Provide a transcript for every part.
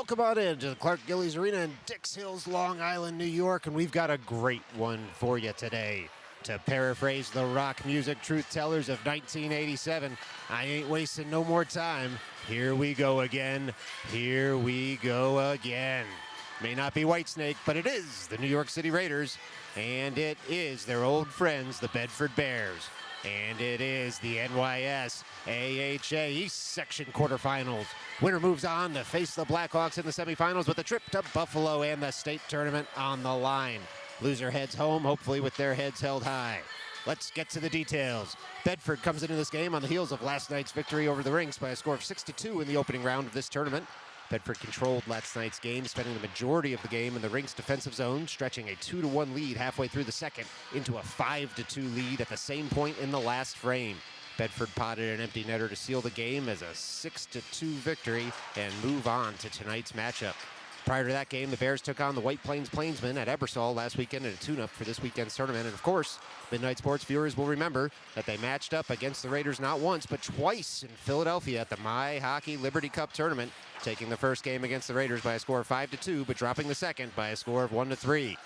Welcome on in to the Clark Gillies Arena in Dix Hills, Long Island, New York, and we've got a great one for you today. To paraphrase the rock music truth tellers of 1987, I ain't wasting no more time. Here we go again. Here we go again. May not be Whitesnake, but it is the New York City Raiders, and it is their old friends, the Bedford Bears, and it is the NYSAHA East Section Quarterfinals. Winner moves on to face the Blackhawks in the semifinals with a trip to Buffalo and the state tournament on the line. Loser heads home, hopefully with their heads held high. Let's get to the details. Bedford comes into this game on the heels of last night's victory over the Rinks by a score of 6-2 in the opening round of this tournament. Bedford controlled last night's game, spending the majority of the game in the Rinks defensive zone, stretching a 2-1 lead halfway through the second into a 5-2 lead at the same point in the last frame. Bedford potted an empty netter to seal the game as a 6-2 victory and move on to tonight's matchup. Prior to that game, the Bears took on the White Plains Plainsmen at Ebersol last weekend in a tune-up for this weekend's tournament. And of course, Midnight Sports viewers will remember that they matched up against the Raiders not once, but twice in Philadelphia at the My Hockey Liberty Cup tournament, taking the first game against the Raiders by a score of 5-2, but dropping the second by a score of 1-3.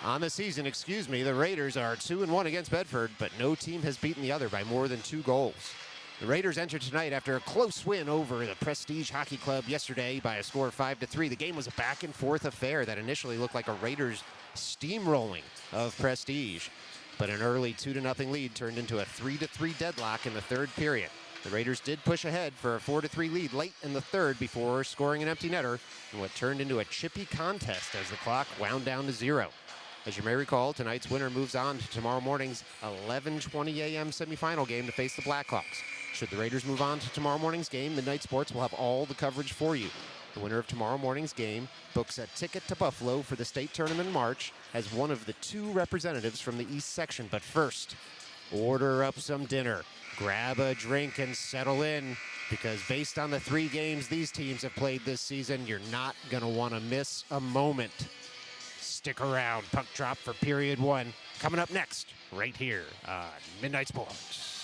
On the season, the Raiders are 2-1 against Bedford, but no team has beaten the other by more than 2 goals. The Raiders enter tonight after a close win over the Prestige Hockey Club yesterday by a score of 5-3. The game was a back-and-forth affair that initially looked like a Raiders steamrolling of Prestige, but an early 2-0 lead turned into a 3-3 deadlock in the third period. The Raiders did push ahead for a 4-3 lead late in the third before scoring an empty netter in what turned into a chippy contest as the clock wound down to 0. As you may recall, tonight's winner moves on to tomorrow morning's 11:20 a.m. semifinal game to face the Blackhawks. Should the Raiders move on to tomorrow morning's game, Midnight Sports will have all the coverage for you. The winner of tomorrow morning's game books a ticket to Buffalo for the state tournament in March as one of the 2 representatives from the East Section. But first, order up some dinner, grab a drink, and settle in, because based on the 3 games these teams have played this season, you're not going to want to miss a moment. Stick around. Puck drop for period 1. Coming up next, right here on Midnight Sports.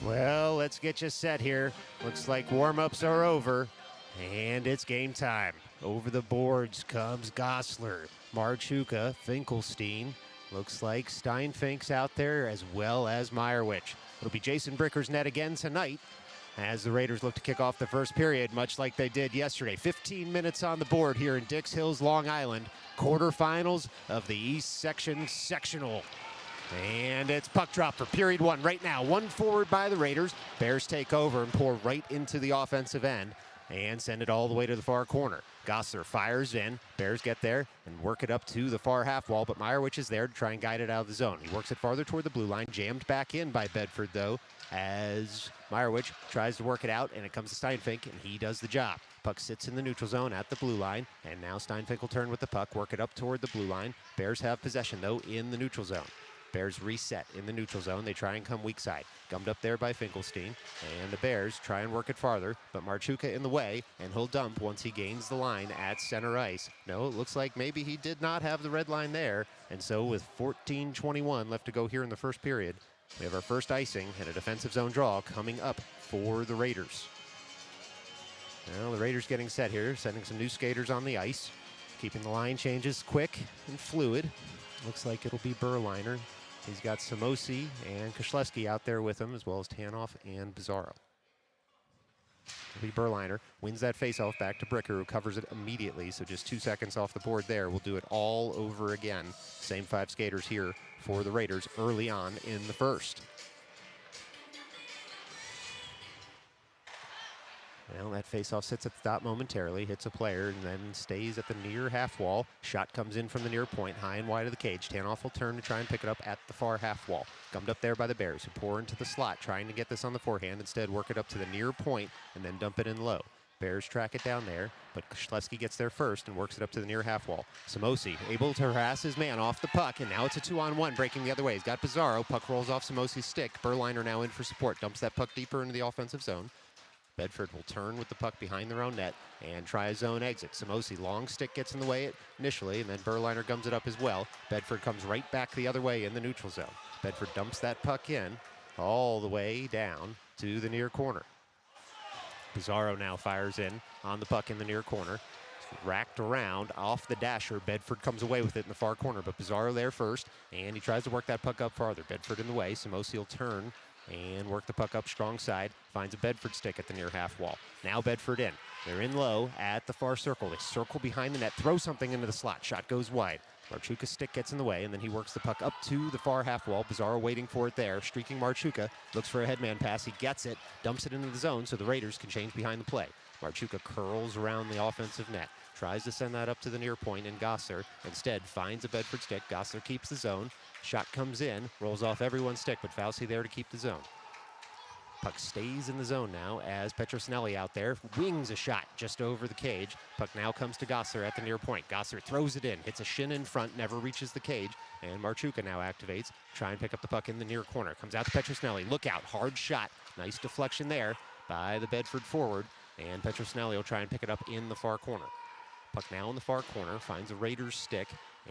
Well, let's get you set here. Looks like warm-ups are over, and it's game time. Over the boards comes Gosler, Marchuka, Finkelstein. Looks like Steinfink's out there as well as Meyerwich. It'll be Jason Bricker's net again tonight as the Raiders look to kick off the first period, much like they did yesterday. 15 minutes on the board here in Dix Hills, Long Island. Quarterfinals of the East Section Sectional. And it's puck drop for period 1 right now. 1 forward by the Raiders. Bears take over and pour right into the offensive end and send it all the way to the far corner. Gosler fires in. Bears get there and work it up to the far half wall, but Meyerwich is there to try and guide it out of the zone. He works it farther toward the blue line. Jammed back in by Bedford, though, as Meyerwich tries to work it out, and it comes to Steinfink, and he does the job. Puck sits in the neutral zone at the blue line, and now Steinfink will turn with the puck, work it up toward the blue line. Bears have possession, though, in the neutral zone. Bears reset in the neutral zone. They try and come weak side. Gummed up there by Finkelstein. And the Bears try and work it farther, but Marchuka in the way, and he'll dump once he gains the line at center ice. No, it looks like maybe he did not have the red line there. And so with 14:21 left to go here in the first period, we have our first icing and a defensive zone draw coming up for the Raiders. Now the Raiders getting set here, sending some new skaters on the ice, keeping the line changes quick and fluid. Looks like it'll be Berliner. He's got Samosi and Koszlewski out there with him, as well as Tanoff and Bizarro. It'll be Berliner, wins that faceoff back to Bricker, who covers it immediately, so just 2 seconds off the board there. We'll do it all over again. Same 5 skaters here for the Raiders early on in the first. Well, that faceoff sits at the top momentarily, hits a player, and then stays at the near half wall. Shot comes in from the near point, high and wide of the cage. Tanoff will turn to try and pick it up at the far half wall. Gummed up there by the Bears, who pour into the slot, trying to get this on the forehand. Instead, work it up to the near point and then dump it in low. Bears track it down there, but Schlesky gets there first and works it up to the near half wall. Samosi able to harass his man off the puck, and now it's a 2-on-1 breaking the other way. He's got Pizarro. Puck rolls off Samosi's stick. Berliner now in for support. Dumps that puck deeper into the offensive zone. Bedford will turn with the puck behind their own net and try a zone exit. Samosi, long stick gets in the way initially, and then Berliner gums it up as well. Bedford comes right back the other way in the neutral zone. Bedford dumps that puck in all the way down to the near corner. Pizarro now fires in on the puck in the near corner. Racked around off the dasher. Bedford comes away with it in the far corner, but Pizarro there first, and he tries to work that puck up farther. Bedford in the way. Samosi will turn and work the puck up strong side. Finds a Bedford stick at the near half wall. Now Bedford in. They're in low at the far circle. They circle behind the net, throw something into the slot. Shot goes wide. Marchuka's stick gets in the way, and then he works the puck up to the far half wall. Pizarro waiting for it there. Streaking Marchuka. Looks for a headman pass. He gets it. Dumps it into the zone so the Raiders can change behind the play. Marchuka curls around the offensive net. Tries to send that up to the near point, and Gosser instead finds a Bedford stick. Gosser keeps the zone. Shot comes in. Rolls off everyone's stick, but Fauci there to keep the zone. Puck stays in the zone now as Petrosnelli out there wings a shot just over the cage. Puck now comes to Gosser at the near point. Gosser throws it in, hits a shin in front, never reaches the cage, and Marchuka now activates. Try and pick up the puck in the near corner. Comes out to Petrosnelli. Look out, hard shot. Nice deflection there by the Bedford forward, and Petrosnelli will try and pick it up in the far corner. Puck now in the far corner, finds a Raiders stick,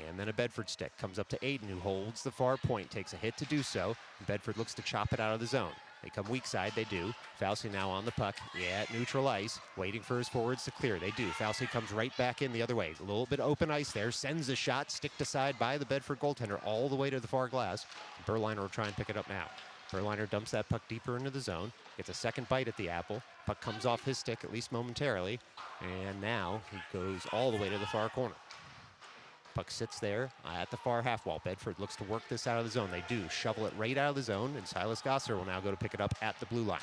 and then a Bedford stick. Comes up to Aiden, who holds the far point, takes a hit to do so. Bedford looks to chop it out of the zone. They come weak side, they do. Fauci now on the puck, at neutral ice, waiting for his forwards to clear. They do. Fauci comes right back in the other way. A little bit open ice there, sends a shot, sticked aside by the Bedford goaltender all the way to the far glass. Berliner will try and pick it up now. Berliner dumps that puck deeper into the zone, gets a second bite at the apple. Puck comes off his stick, at least momentarily, and now he goes all the way to the far corner. Puck sits there at the far half wall. Bedford looks to work this out of the zone. They do. Shovel it right out of the zone, and Silas Gosser will now go to pick it up at the blue line.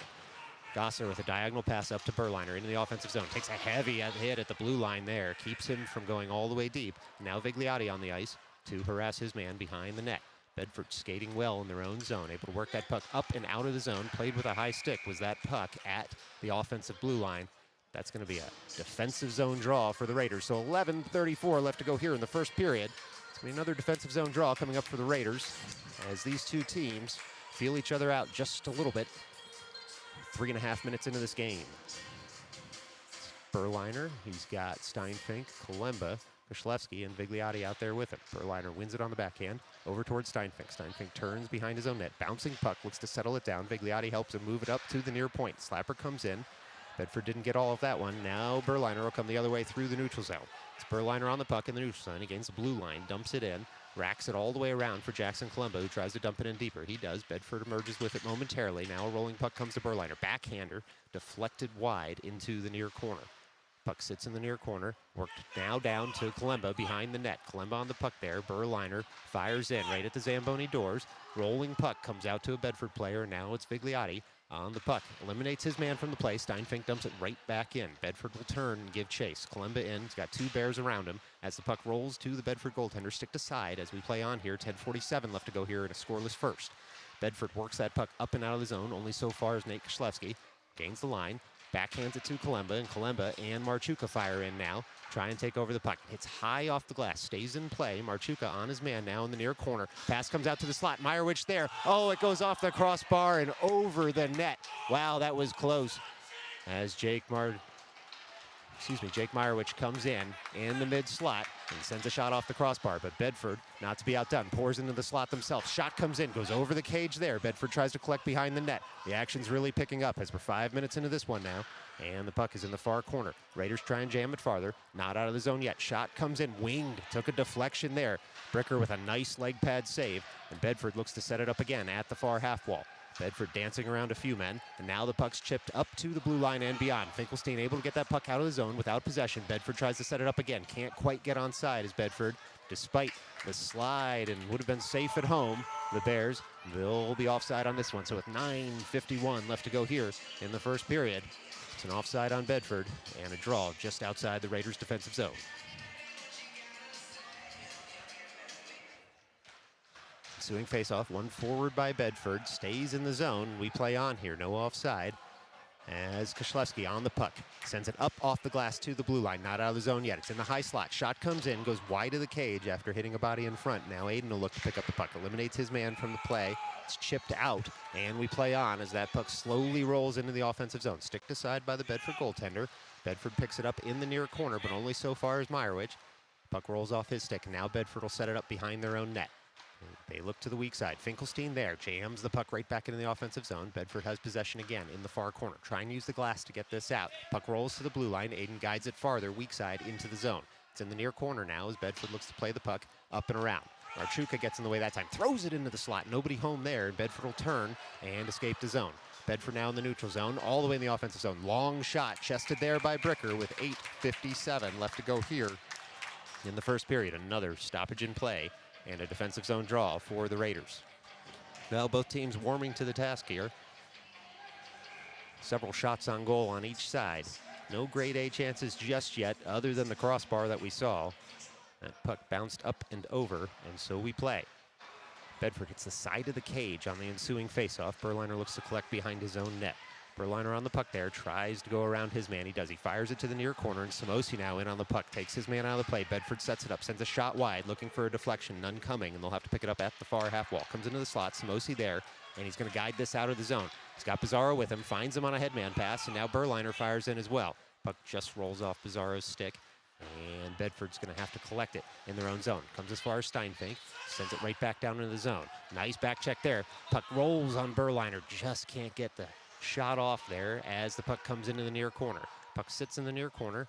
Gosser with a diagonal pass up to Berliner into the offensive zone. Takes a heavy hit at the blue line there. Keeps him from going all the way deep. Now Vigliotti on the ice to harass his man behind the net. Bedford skating well in their own zone. Able to work that puck up and out of the zone. Played with a high stick. Was that puck at the offensive blue line. That's going to be a defensive zone draw for the Raiders. So 11:34 left to go here in the first period. It's going to be another defensive zone draw coming up for the Raiders as these two teams feel each other out just a little bit. 3.5 minutes into this game. Berliner, he's got Steinfink, Kalemba, Koszlewski, and Vigliotti out there with him. Berliner wins it on the backhand over towards Steinfink. Steinfink turns behind his own net. Bouncing puck, looks to settle it down. Vigliotti helps him move it up to the near point. Slapper comes in. Bedford didn't get all of that one. Now Berliner will come the other way through the neutral zone. It's Berliner on the puck in the neutral zone. He gains the blue line, dumps it in, racks it all the way around for Jackson Kalemba, who tries to dump it in deeper. He does. Bedford emerges with it momentarily. Now a rolling puck comes to Berliner. Backhander, deflected wide into the near corner. Puck sits in the near corner. Worked now down to Kalemba behind the net. Kalemba on the puck there. Berliner fires in right at the Zamboni doors. Rolling puck comes out to a Bedford player. Now it's Vigliotti on the puck. Eliminates his man from the play. Steinfink dumps it right back in. Bedford will turn and give chase. Kalemba in. He's got two Bears around him. As the puck rolls to the Bedford goaltender, stick to side as we play on here. 10:47 left to go here in a scoreless first. Bedford works that puck up and out of the zone. Only so far as Nate Koszlewski. Gains the line. Backhands it to Kalemba, and Kalemba and Marchuka fire in now. Try and take over the puck. Hits high off the glass. Stays in play. Marchuka on his man now in the near corner. Pass comes out to the slot. Meyerowicz there. Oh, it goes off the crossbar and over the net. Wow, that was close. As Jake Meyerowicz comes in the mid slot and sends a shot off the crossbar. But Bedford, not to be outdone, pours into the slot themselves. Shot comes in, goes over the cage there. Bedford tries to collect behind the net. The action's really picking up as we're 5 minutes into this one now. And the puck is in the far corner. Raiders try and jam it farther. Not out of the zone yet. Shot comes in, winged. Took a deflection there. Bricker with a nice leg pad save. And Bedford looks to set it up again at the far half wall. Bedford dancing around a few men, and now the puck's chipped up to the blue line and beyond. Finkelstein able to get that puck out of the zone without possession. Bedford tries to set it up again. Can't quite get onside as Bedford, despite the slide and would have been safe at home. The Bears, they'll be offside on this one. So with 9:51 left to go here in the first period, it's an offside on Bedford and a draw just outside the Raiders' defensive zone. Ensuing faceoff, one forward by Bedford, stays in the zone. We play on here, no offside. As Koslewski on the puck, sends it up off the glass to the blue line, not out of the zone yet. It's in the high slot. Shot comes in, goes wide of the cage after hitting a body in front. Now Aiden will look to pick up the puck, eliminates his man from the play. It's chipped out, and we play on as that puck slowly rolls into the offensive zone. Sticked aside by the Bedford goaltender. Bedford picks it up in the near corner, but only so far as Meyerowicz. Puck rolls off his stick, and now Bedford will set it up behind their own net. They look to the weak side. Finkelstein there, jams the puck right back into the offensive zone. Bedford has possession again in the far corner. Trying to use the glass to get this out. Puck rolls to the blue line. Aiden guides it farther, weak side, into the zone. It's in the near corner now as Bedford looks to play the puck up and around. Marchuka gets in the way that time, throws it into the slot. Nobody home there, and Bedford will turn and escape the zone. Bedford now in the neutral zone, all the way in the offensive zone. Long shot, chested there by Bricker with 8:57 left to go here in the first period. Another stoppage in play and a defensive zone draw for the Raiders. Well, both teams warming to the task here. Several shots on goal on each side. No grade A chances just yet, other than the crossbar that we saw. That puck bounced up and over, and so we play. Bedford hits the side of the cage on the ensuing faceoff. Berliner looks to collect behind his own net. Berliner on the puck there, tries to go around his man. He does. He fires it to the near corner, and Samosi now in on the puck. Takes his man out of the play. Bedford sets it up, sends a shot wide, looking for a deflection. None coming, and they'll have to pick it up at the far half wall. Comes into the slot. Samosi there, and he's going to guide this out of the zone. He's got Pizarro with him, finds him on a headman pass, and now Berliner fires in as well. Puck just rolls off Pizarro's stick, and Bedford's going to have to collect it in their own zone. Comes as far as Steinfink, sends it right back down into the zone. Nice back check there. Puck rolls on Berliner, just can't get the shot off there as the puck comes into the near corner. Puck sits in the near corner.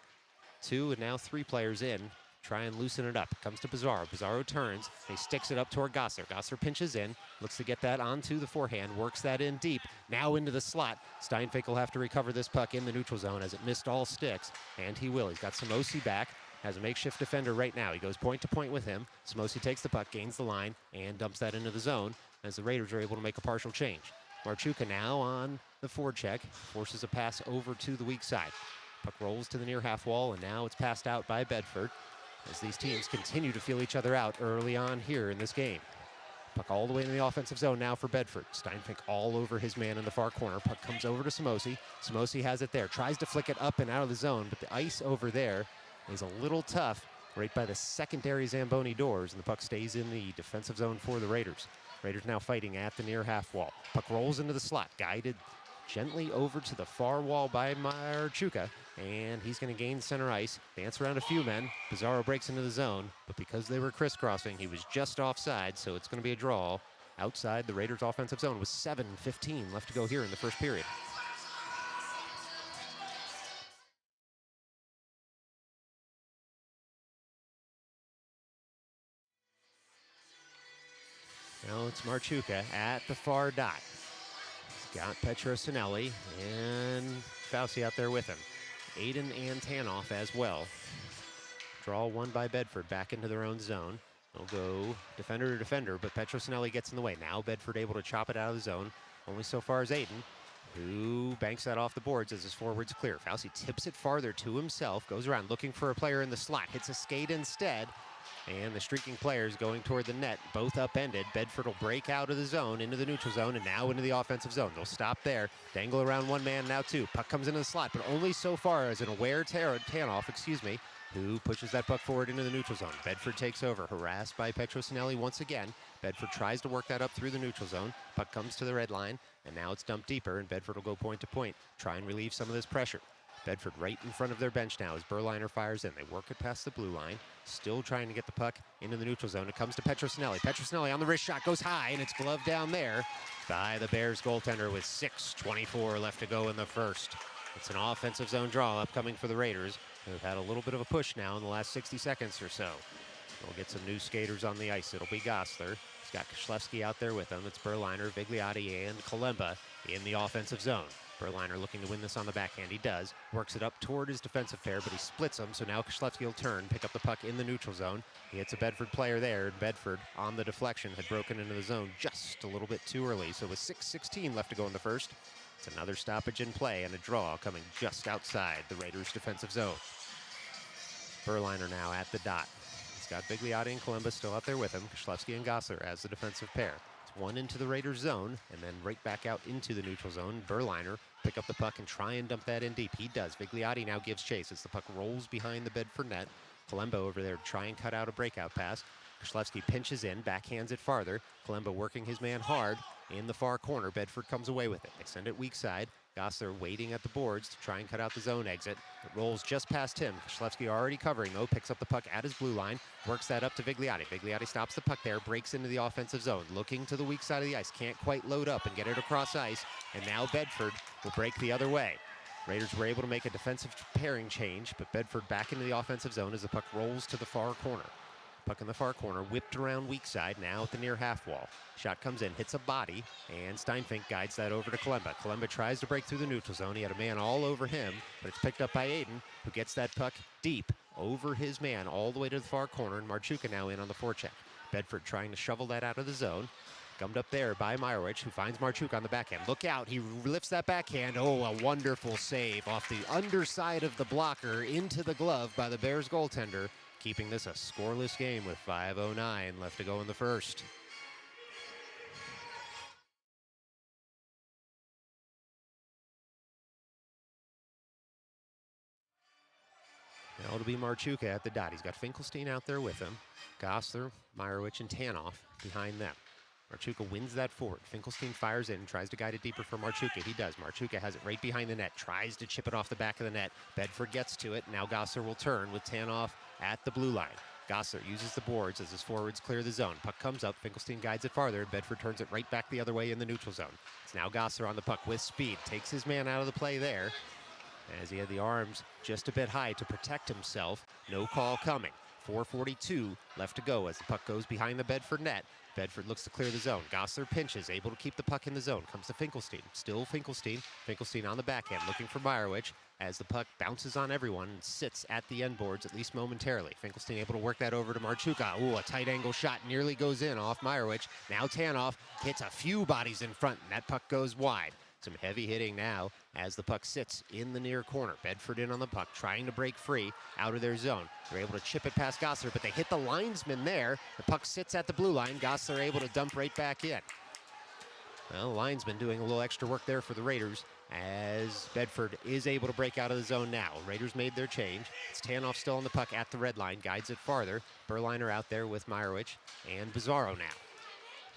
2 and now 3 players in. Try and loosen it up. Comes to Pizarro. Pizarro turns. He sticks it up toward Gossler. Gossler pinches in. Looks to get that onto the forehand. Works that in deep. Now into the slot. Steinfink will have to recover this puck in the neutral zone as it missed all sticks. And he will. He's got Samosi back. Has a makeshift defender right now. He goes point to point with him. Samosi takes the puck, gains the line, and dumps that into the zone as the Raiders are able to make a partial change. Marchuka now on the forecheck, forces a pass over to the weak side. Puck rolls to the near half wall, and now it's passed out by Bedford as these teams continue to feel each other out early on here in this game. Puck all the way in the offensive zone now for Bedford. Steinfink all over his man in the far corner. Puck comes over to Samosi. Samosi has it there, tries to flick it up and out of the zone, but the ice over there is a little tough right by the secondary Zamboni doors, and the puck stays in the defensive zone for the Raiders. Raiders now fighting at the near half wall. Puck rolls into the slot, guided gently over to the far wall by Marchuka, and he's going to gain center ice, dance around a few men. Pizarro breaks into the zone, but because they were crisscrossing, he was just offside, so it's going to be a draw outside the Raiders' offensive zone with 7:15 left to go here in the first period. Now it's Marchuka at the far dot. He's got Petrosinelli and Fauci out there with him. Aiden and Tanoff as well. Draw one by Bedford back into their own zone. They'll go defender to defender, but Petrosinelli gets in the way. Now Bedford able to chop it out of the zone. Only so far as Aiden, who banks that off the boards as his forward's clear. Fauci tips it farther to himself, goes around looking for a player in the slot, hits a skate instead. And the streaking players going toward the net, both upended. Bedford will break out of the zone, into the neutral zone, and now into the offensive zone. They'll stop there, dangle around one man, now 2. Puck comes into the slot, but only so far as an aware Tanoff, who pushes that puck forward into the neutral zone. Bedford takes over, harassed by Petrosinelli once again. Bedford tries to work that up through the neutral zone. Puck comes to the red line, and now it's dumped deeper, and Bedford will go point to point, try and relieve some of this pressure. Bedford right in front of their bench now as Berliner fires in. They work it past the blue line, still trying to get the puck into the neutral zone. It comes to Petrosinelli. Petrosinelli on the wrist shot, goes high, and it's gloved down there by the Bears goaltender with 6:24 left to go in the first. It's an offensive zone draw upcoming for the Raiders, who've had a little bit of a push now in the last 60 seconds or so. We'll get some new skaters on the ice. It'll be Gossler. He's got Koshlewski out there with him. It's Berliner, Vigliotti, and Kalemba in the offensive zone. Berliner looking to win this on the backhand. He does. Works it up toward his defensive pair, but he splits them, so now Koshlewski will turn, pick up the puck in the neutral zone. He hits a Bedford player there, and Bedford, on the deflection, had broken into the zone just a little bit too early. So with 6:16 left to go in the first, it's another stoppage in play and a draw coming just outside the Raiders' defensive zone. Berliner now at the dot. He's got Vigliotti and Kalemba still out there with him. Koshlewski and Gossler as the defensive pair. It's one into the Raiders zone and then right back out into the neutral zone. Berliner pick up the puck and try and dump that in deep. He does. Vigliotti now gives chase as the puck rolls behind the Bedford net. Kalemba over there to try and cut out a breakout pass. Koshlewski pinches in, backhands it farther. Kalemba working his man hard in the far corner. Bedford comes away with it. They send it weak side. Gossler waiting at the boards to try and cut out the zone exit. It rolls just past him. Koshlewski already covering, though. Picks up the puck at his blue line. Works that up to Vigliotti. Vigliotti stops the puck there. Breaks into the offensive zone. Looking to the weak side of the ice. Can't quite load up and get it across ice. And now Bedford will break the other way. Raiders were able to make a defensive pairing change, but Bedford back into the offensive zone as the puck rolls to the far corner. Puck in the far corner, whipped around weak side, now at the near half wall. Shot comes in, hits a body, and Steinfink guides that over to Kalemba. Kalemba tries to break through the neutral zone. He had a man all over him, but it's picked up by Aiden, who gets that puck deep over his man all the way to the far corner, and Marchuka now in on the forecheck. Bedford trying to shovel that out of the zone. Gummed up there by Meyerowicz, who finds Marchuka on the backhand. Look out, he lifts that backhand. Oh, a wonderful save off the underside of the blocker into the glove by the Bears goaltender, keeping this a scoreless game with 5:09 left to go in the first. Now it'll be Marchuka at the dot. He's got Finkelstein out there with him. Gossler, Meyerowicz, and Tanoff behind them. Marchuka wins that forward. Finkelstein fires in, tries to guide it deeper for Marchuka. He does. Marchuka has it right behind the net, tries to chip it off the back of the net. Bedford gets to it. Now Gossler will turn with Tanoff at the blue line. Gossler uses the boards as his forwards clear the zone. Puck comes up. Finkelstein guides it farther. Bedford turns it right back the other way in the neutral zone. It's now Gossler on the puck with speed. Takes his man out of the play there as he had the arms just a bit high to protect himself. No call coming. 4:42 left to go as the puck goes behind the Bedford net. Bedford looks to clear the zone. Gossler pinches, able to keep the puck in the zone. Comes to Finkelstein. Still Finkelstein. Finkelstein on the backhand, looking for Meyerowicz as the puck bounces on everyone and sits at the end boards, at least momentarily. Finkelstein able to work that over to Marchuka. Ooh, a tight angle shot nearly goes in off Meyerowicz. Now Tanoff hits a few bodies in front, and that puck goes wide. Some heavy hitting now as the puck sits in the near corner. Bedford in on the puck, trying to break free out of their zone. They're able to chip it past Gossler, but they hit the linesman there. The puck sits at the blue line. Gossler able to dump right back in. Well, linesman doing a little extra work there for the Raiders as Bedford is able to break out of the zone now. Raiders made their change. It's Tanoff still on the puck at the red line, guides it farther. Berliner out there with Meyerowicz and Bizarro now.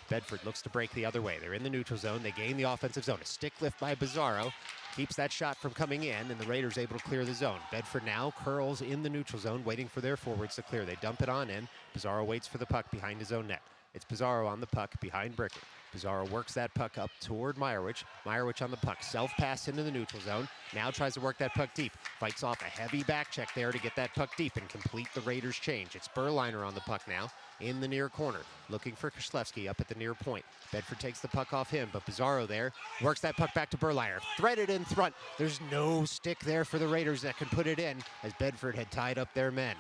Bedford looks to break the other way. They're in the neutral zone. They gain the offensive zone. A stick lift by Bizarro keeps that shot from coming in, and the Raiders able to clear the zone. Bedford now curls in the neutral zone, waiting for their forwards to clear. They dump it on in. Bizarro waits for the puck behind his own net. It's Bizarro on the puck behind Bricker. Bizarro works that puck up toward Meyerowicz. Meyerowicz on the puck. Self-pass into the neutral zone. Now tries to work that puck deep. Fights off a heavy back check there to get that puck deep and complete the Raiders' change. It's Berliner on the puck now in the near corner, looking for Koshlewski up at the near point. Bedford takes the puck off him, but Bizarro there works that puck back to Berliner. Threaded in front. There's no stick there for the Raiders that can put it in as Bedford had tied up their men.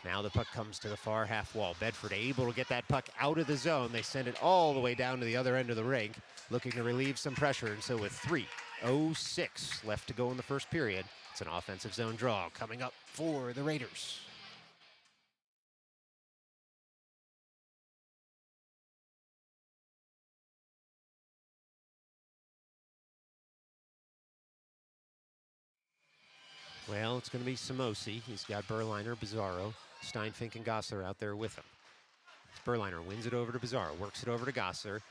Now the puck comes to the far half wall. Bedford able to get that puck out of the zone. They send it all the way down to the other end of the rink, looking to relieve some pressure. And so with 3:06 left to go in the first period, it's an offensive zone draw coming up for the Raiders. Well, it's going to be Samosi. He's got Berliner, Bizarro, Steinfink, and Gossler out there with him. Berliner wins it over to Bizarro, works it over to Gossler.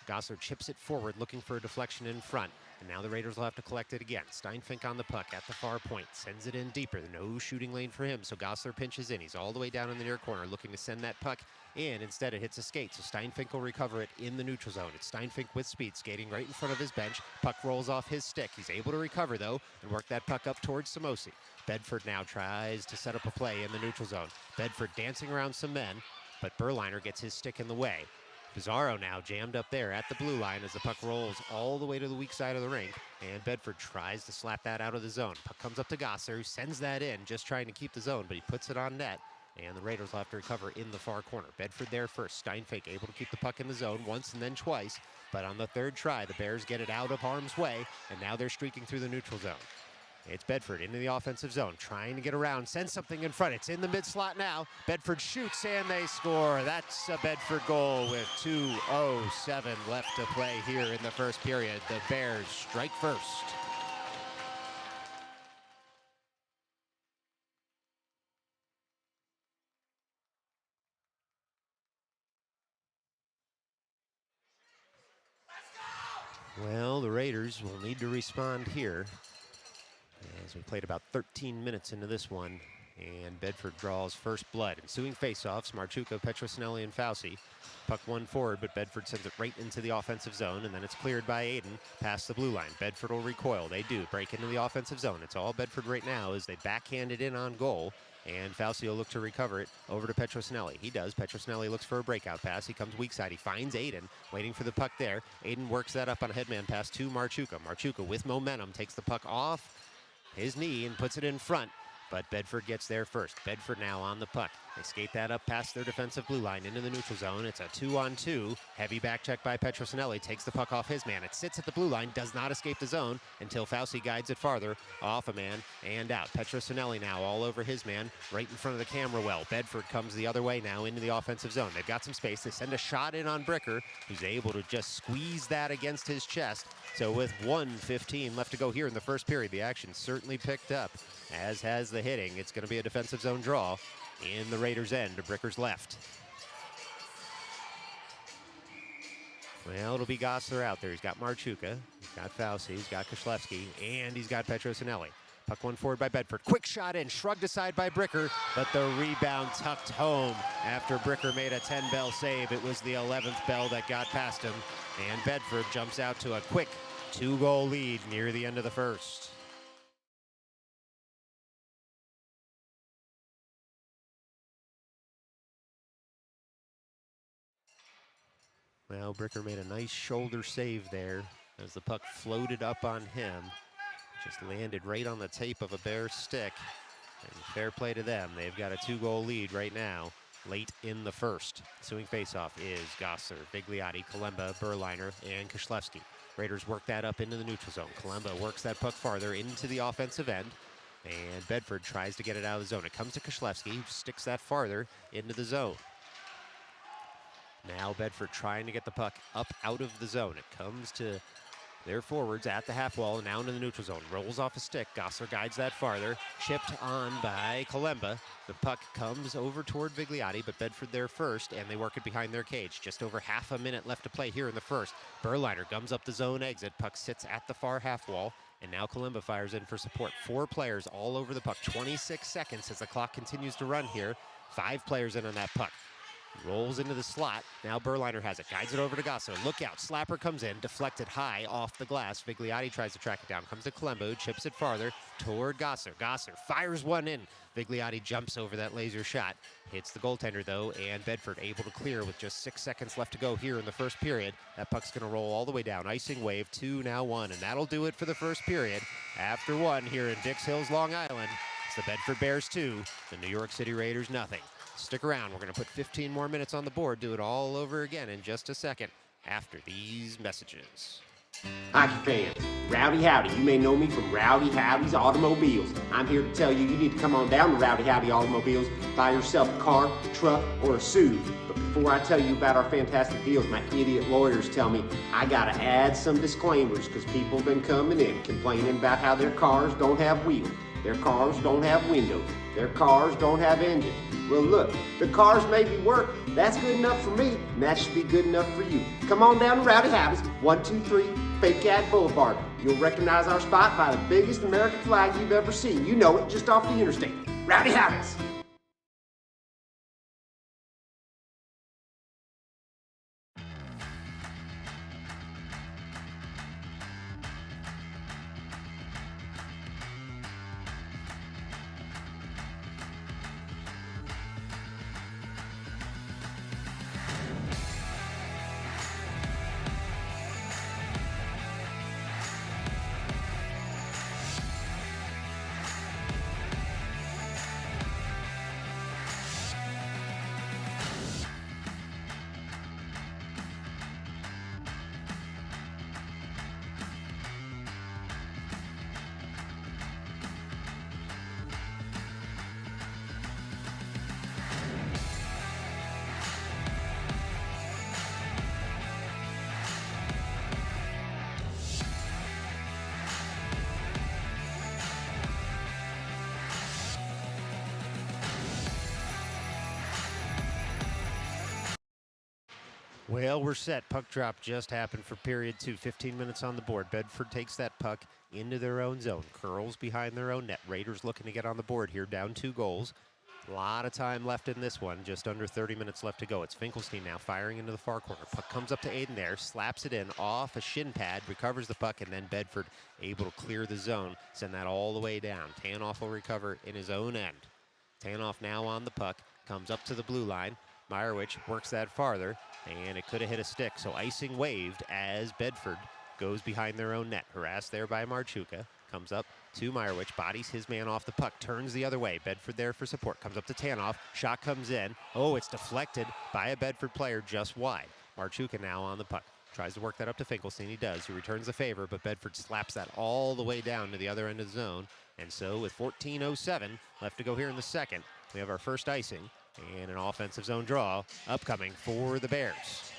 Gossler chips it forward, looking for a deflection in front. And now the Raiders will have to collect it again. Steinfink on the puck at the far point, sends it in deeper. No shooting lane for him, so Gossler pinches in. He's all the way down in the near corner, looking to send that puck in. Instead, it hits a skate, so Steinfink will recover it in the neutral zone. It's Steinfink with speed, skating right in front of his bench. Puck rolls off his stick. He's able to recover, though, and work that puck up towards Samosi. Bedford now tries to set up a play in the neutral zone. Bedford dancing around some men, but Berliner gets his stick in the way. Pizarro now jammed up there at the blue line as the puck rolls all the way to the weak side of the rink, and Bedford tries to slap that out of the zone. Puck comes up to Gosser, who sends that in, just trying to keep the zone, but he puts it on net, and the Raiders will have to recover in the far corner. Bedford there first. Steinfake able to keep the puck in the zone once and then twice, but on the third try, the Bears get it out of harm's way, and now they're streaking through the neutral zone. It's Bedford into the offensive zone, trying to get around, send something in front. It's in the mid-slot now. Bedford shoots, and they score. That's a Bedford goal with 2:07 left to play here in the first period. The Bears strike first. Well, the Raiders will need to respond here, as we played about 13 minutes into this one, and Bedford draws first blood. Ensuing faceoffs, Marchuka, Petrosinelli, and Fauci. Puck one forward, but Bedford sends it right into the offensive zone, and then it's cleared by Aiden past the blue line. Bedford will recoil. They do break into the offensive zone. It's all Bedford right now as they backhand it in on goal, and Fauci will look to recover it over to Petrosinelli. He does. Petrosinelli looks for a breakout pass. He comes weak side. He finds Aiden, waiting for the puck there. Aiden works that up on a headman pass to Marchuka. Marchuka, with momentum, takes the puck off his knee and puts it in front, but Bedford gets there first. Bedford now on the puck. They skate that up past their defensive blue line into the neutral zone. It's a 2-on-2. Heavy back check by Petrosinelli. Takes the puck off his man. It sits at the blue line, does not escape the zone until Fauci guides it farther off a man and out. Petrosinelli now all over his man, right in front of the camera well. Bedford comes the other way now into the offensive zone. They've got some space. They send a shot in on Bricker, who's able to just squeeze that against his chest. So with 1:15 left to go here in the first period, the action certainly picked up, as has the hitting. It's going to be a defensive zone draw in the Raiders' end to Bricker's left. Well, it'll be Gosler out there. He's got Marchuka, he's got Fauci, he's got Koslewski, and he's got Petrosinelli. Puck one forward by Bedford. Quick shot in, shrugged aside by Bricker, but the rebound tucked home after Bricker made a 10-bell save. It was the 11th bell that got past him, and Bedford jumps out to a quick 2-goal lead near the end of the first. Well, Bricker made a nice shoulder save there as the puck floated up on him. Just landed right on the tape of a Bears stick. And fair play to them. They've got a 2-goal lead right now, late in the first. Ensuing faceoff is Gosser, Bigliotti, Kalemba, Berliner, and Koslewski. Raiders work that up into the neutral zone. Kalemba works that puck farther into the offensive end, and Bedford tries to get it out of the zone. It comes to Koslewski, who sticks that farther into the zone. Now Bedford trying to get the puck up out of the zone. It comes to their forwards at the half wall, now into the neutral zone. Rolls off a stick. Gosler guides that farther. Chipped on by Kalemba. The puck comes over toward Bigliotti, but Bedford there first, and they work it behind their cage. Just over half a minute left to play here in the first. Berliner gums up the zone exit. Puck sits at the far half wall, and now Kalemba fires in for support. 4 players all over the puck. 26 seconds as the clock continues to run here. 5 players in on that puck. Rolls into the slot. Now Berliner has it. Guides it over to Gosser. Look out. Slapper comes in. Deflected high off the glass. Vigliotti tries to track it down. Comes to Kalemba, who chips it farther toward Gosser. Gosser fires one in. Vigliotti jumps over that laser shot. Hits the goaltender, though, and Bedford able to clear with just 6 seconds left to go here in the first period. That puck's going to roll all the way down. Icing wave, 2, now 1. And that'll do it for the first period. After 1 here in Dix Hills, Long Island, it's the Bedford Bears 2, the New York City Raiders nothing. Stick around. We're going to put 15 more minutes on the board. Do it all over again in just a second after these messages. Hockey fans, Rowdy Howdy. You may know me from Rowdy Howdy's Automobiles. I'm here to tell you need to come on down to Rowdy Howdy Automobiles, buy yourself a car, truck, or a SUV. But before I tell you about our fantastic deals, my idiot lawyers tell me I gotta add some disclaimers because people have been coming in complaining about how their cars don't have wheels, their cars don't have windows, their cars don't have engines. Well, look, the cars maybe work. That's good enough for me, and that should be good enough for you. Come on down to Rowdy Howdy's, 123 Fake Cat Boulevard. You'll recognize our spot by the biggest American flag you've ever seen. You know it, just off the interstate. Rowdy Howdy's. Well, we're set. Puck drop just happened for period 2. 15 minutes on the board. Bedford takes that puck into their own zone. Curls behind their own net. Raiders looking to get on the board here, down 2 goals. A lot of time left in this one, just under 30 minutes left to go. It's Finkelstein now firing into the far corner. Puck comes up to Aiden there, slaps it in off a shin pad, recovers the puck, and then Bedford able to clear the zone, send that all the way down. Tanoff will recover in his own end. Tanoff now on the puck, comes up to the blue line. Meyerowicz works that farther, and it could have hit a stick, so icing waved as Bedford goes behind their own net. Harassed there by Marchuka. Comes up to Meyerowicz, bodies his man off the puck, turns the other way. Bedford there for support, comes up to Tanoff, shot comes in. Oh, it's deflected by a Bedford player just wide. Marchuka now on the puck, tries to work that up to Finkelstein. He does, he returns the favor, but Bedford slaps that all the way down to the other end of the zone. And so with 14:07 left to go here in the second, we have our first icing and an offensive zone draw upcoming for the Bears.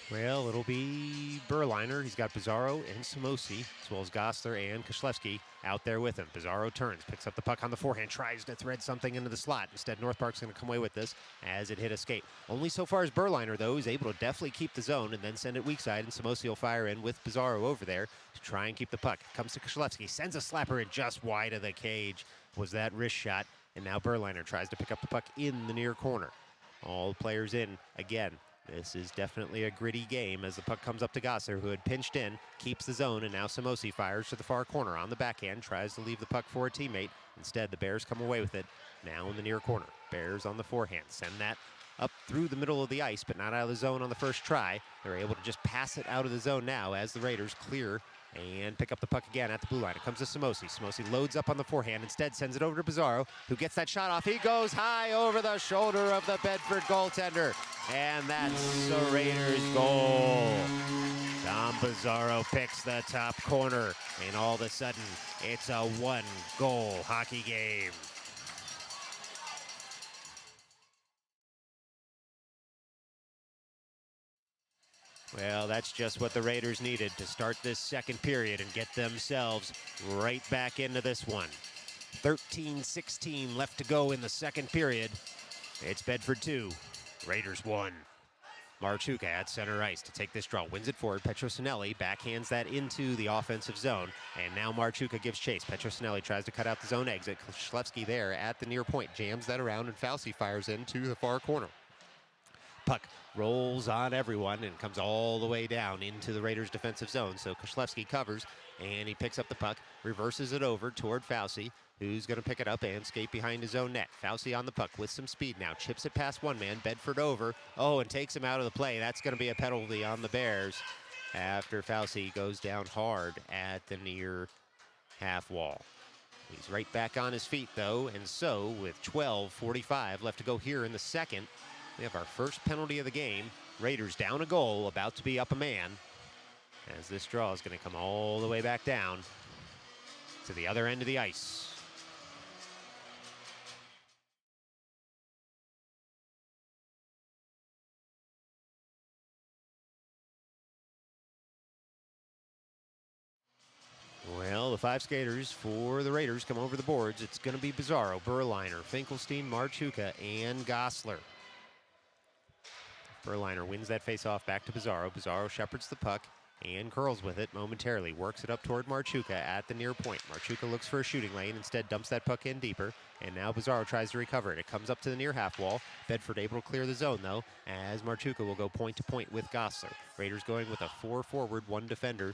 Well, it'll be Berliner. He's got Pizarro and Samosi, as well as Gosler and Koslewski out there with him. Pizarro turns, picks up the puck on the forehand, tries to thread something into the slot. Instead, North Park's going to come away with this as it hit a skate. Only so far as Berliner, though, is able to definitely keep the zone and then send it weak side, and Samosi will fire in with Pizarro over there to try and keep the puck. Comes to Koslewski, sends a slapper in just wide of the cage. Was that wrist shot? And now Berliner tries to pick up the puck in the near corner. All players in again. This is definitely a gritty game as the puck comes up to Gosser, who had pinched in, keeps the zone, and now Samosi fires to the far corner on the backhand, tries to leave the puck for a teammate. Instead, the Bears come away with it now in the near corner. Bears on the forehand, send that up through the middle of the ice, but not out of the zone on the first try. They're able to just pass it out of the zone now as the Raiders clear and pick up the puck again at the blue line. It comes to Samosi. Samosi loads up on the forehand. Instead, sends it over to Pizarro, who gets that shot off. He goes high over the shoulder of the Bedford goaltender. And that's the Raiders' goal. Tom Pizarro picks the top corner. And all of a sudden, it's a 1-goal hockey game. Well, that's just what the Raiders needed to start this second period and get themselves right back into this one. 13:16 left to go in the second period. It's Bedford 2, Raiders 1. Marchuka at center ice to take this draw. Wins it forward. Petrosinelli backhands that into the offensive zone. And now Marchuka gives chase. Petrosinelli tries to cut out the zone exit. Koslewski there at the near point. Jams that around, and Fauci fires into the far corner. Puck rolls on everyone and comes all the way down into the Raiders' defensive zone. So Koslewski covers, and he picks up the puck, reverses it over toward Fauci, who's going to pick it up and skate behind his own net. Fauci on the puck with some speed now. Chips it past one man. Bedford over. Oh, and takes him out of the play. That's going to be a penalty on the Bears after Fauci goes down hard at the near half wall. He's right back on his feet, though, and so with 12:45 left to go here in the second, we have our first penalty of the game. Raiders down a goal, about to be up a man, as this draw is going to come all the way back down to the other end of the ice. Well, the 5 skaters for the Raiders come over the boards. It's going to be Pizarro, Berliner, Finkelstein, Marchuka, and Gosler. Berliner wins that face-off back to Pizarro. Pizarro shepherds the puck and curls with it momentarily. Works it up toward Marchuka at the near point. Marchuka looks for a shooting lane. Instead, dumps that puck in deeper. And now Pizarro tries to recover it. It comes up to the near half wall. Bedford able to clear the zone, though, as Marchuka will go point to point with Gosler. Raiders going with a 4 forward, 1 defender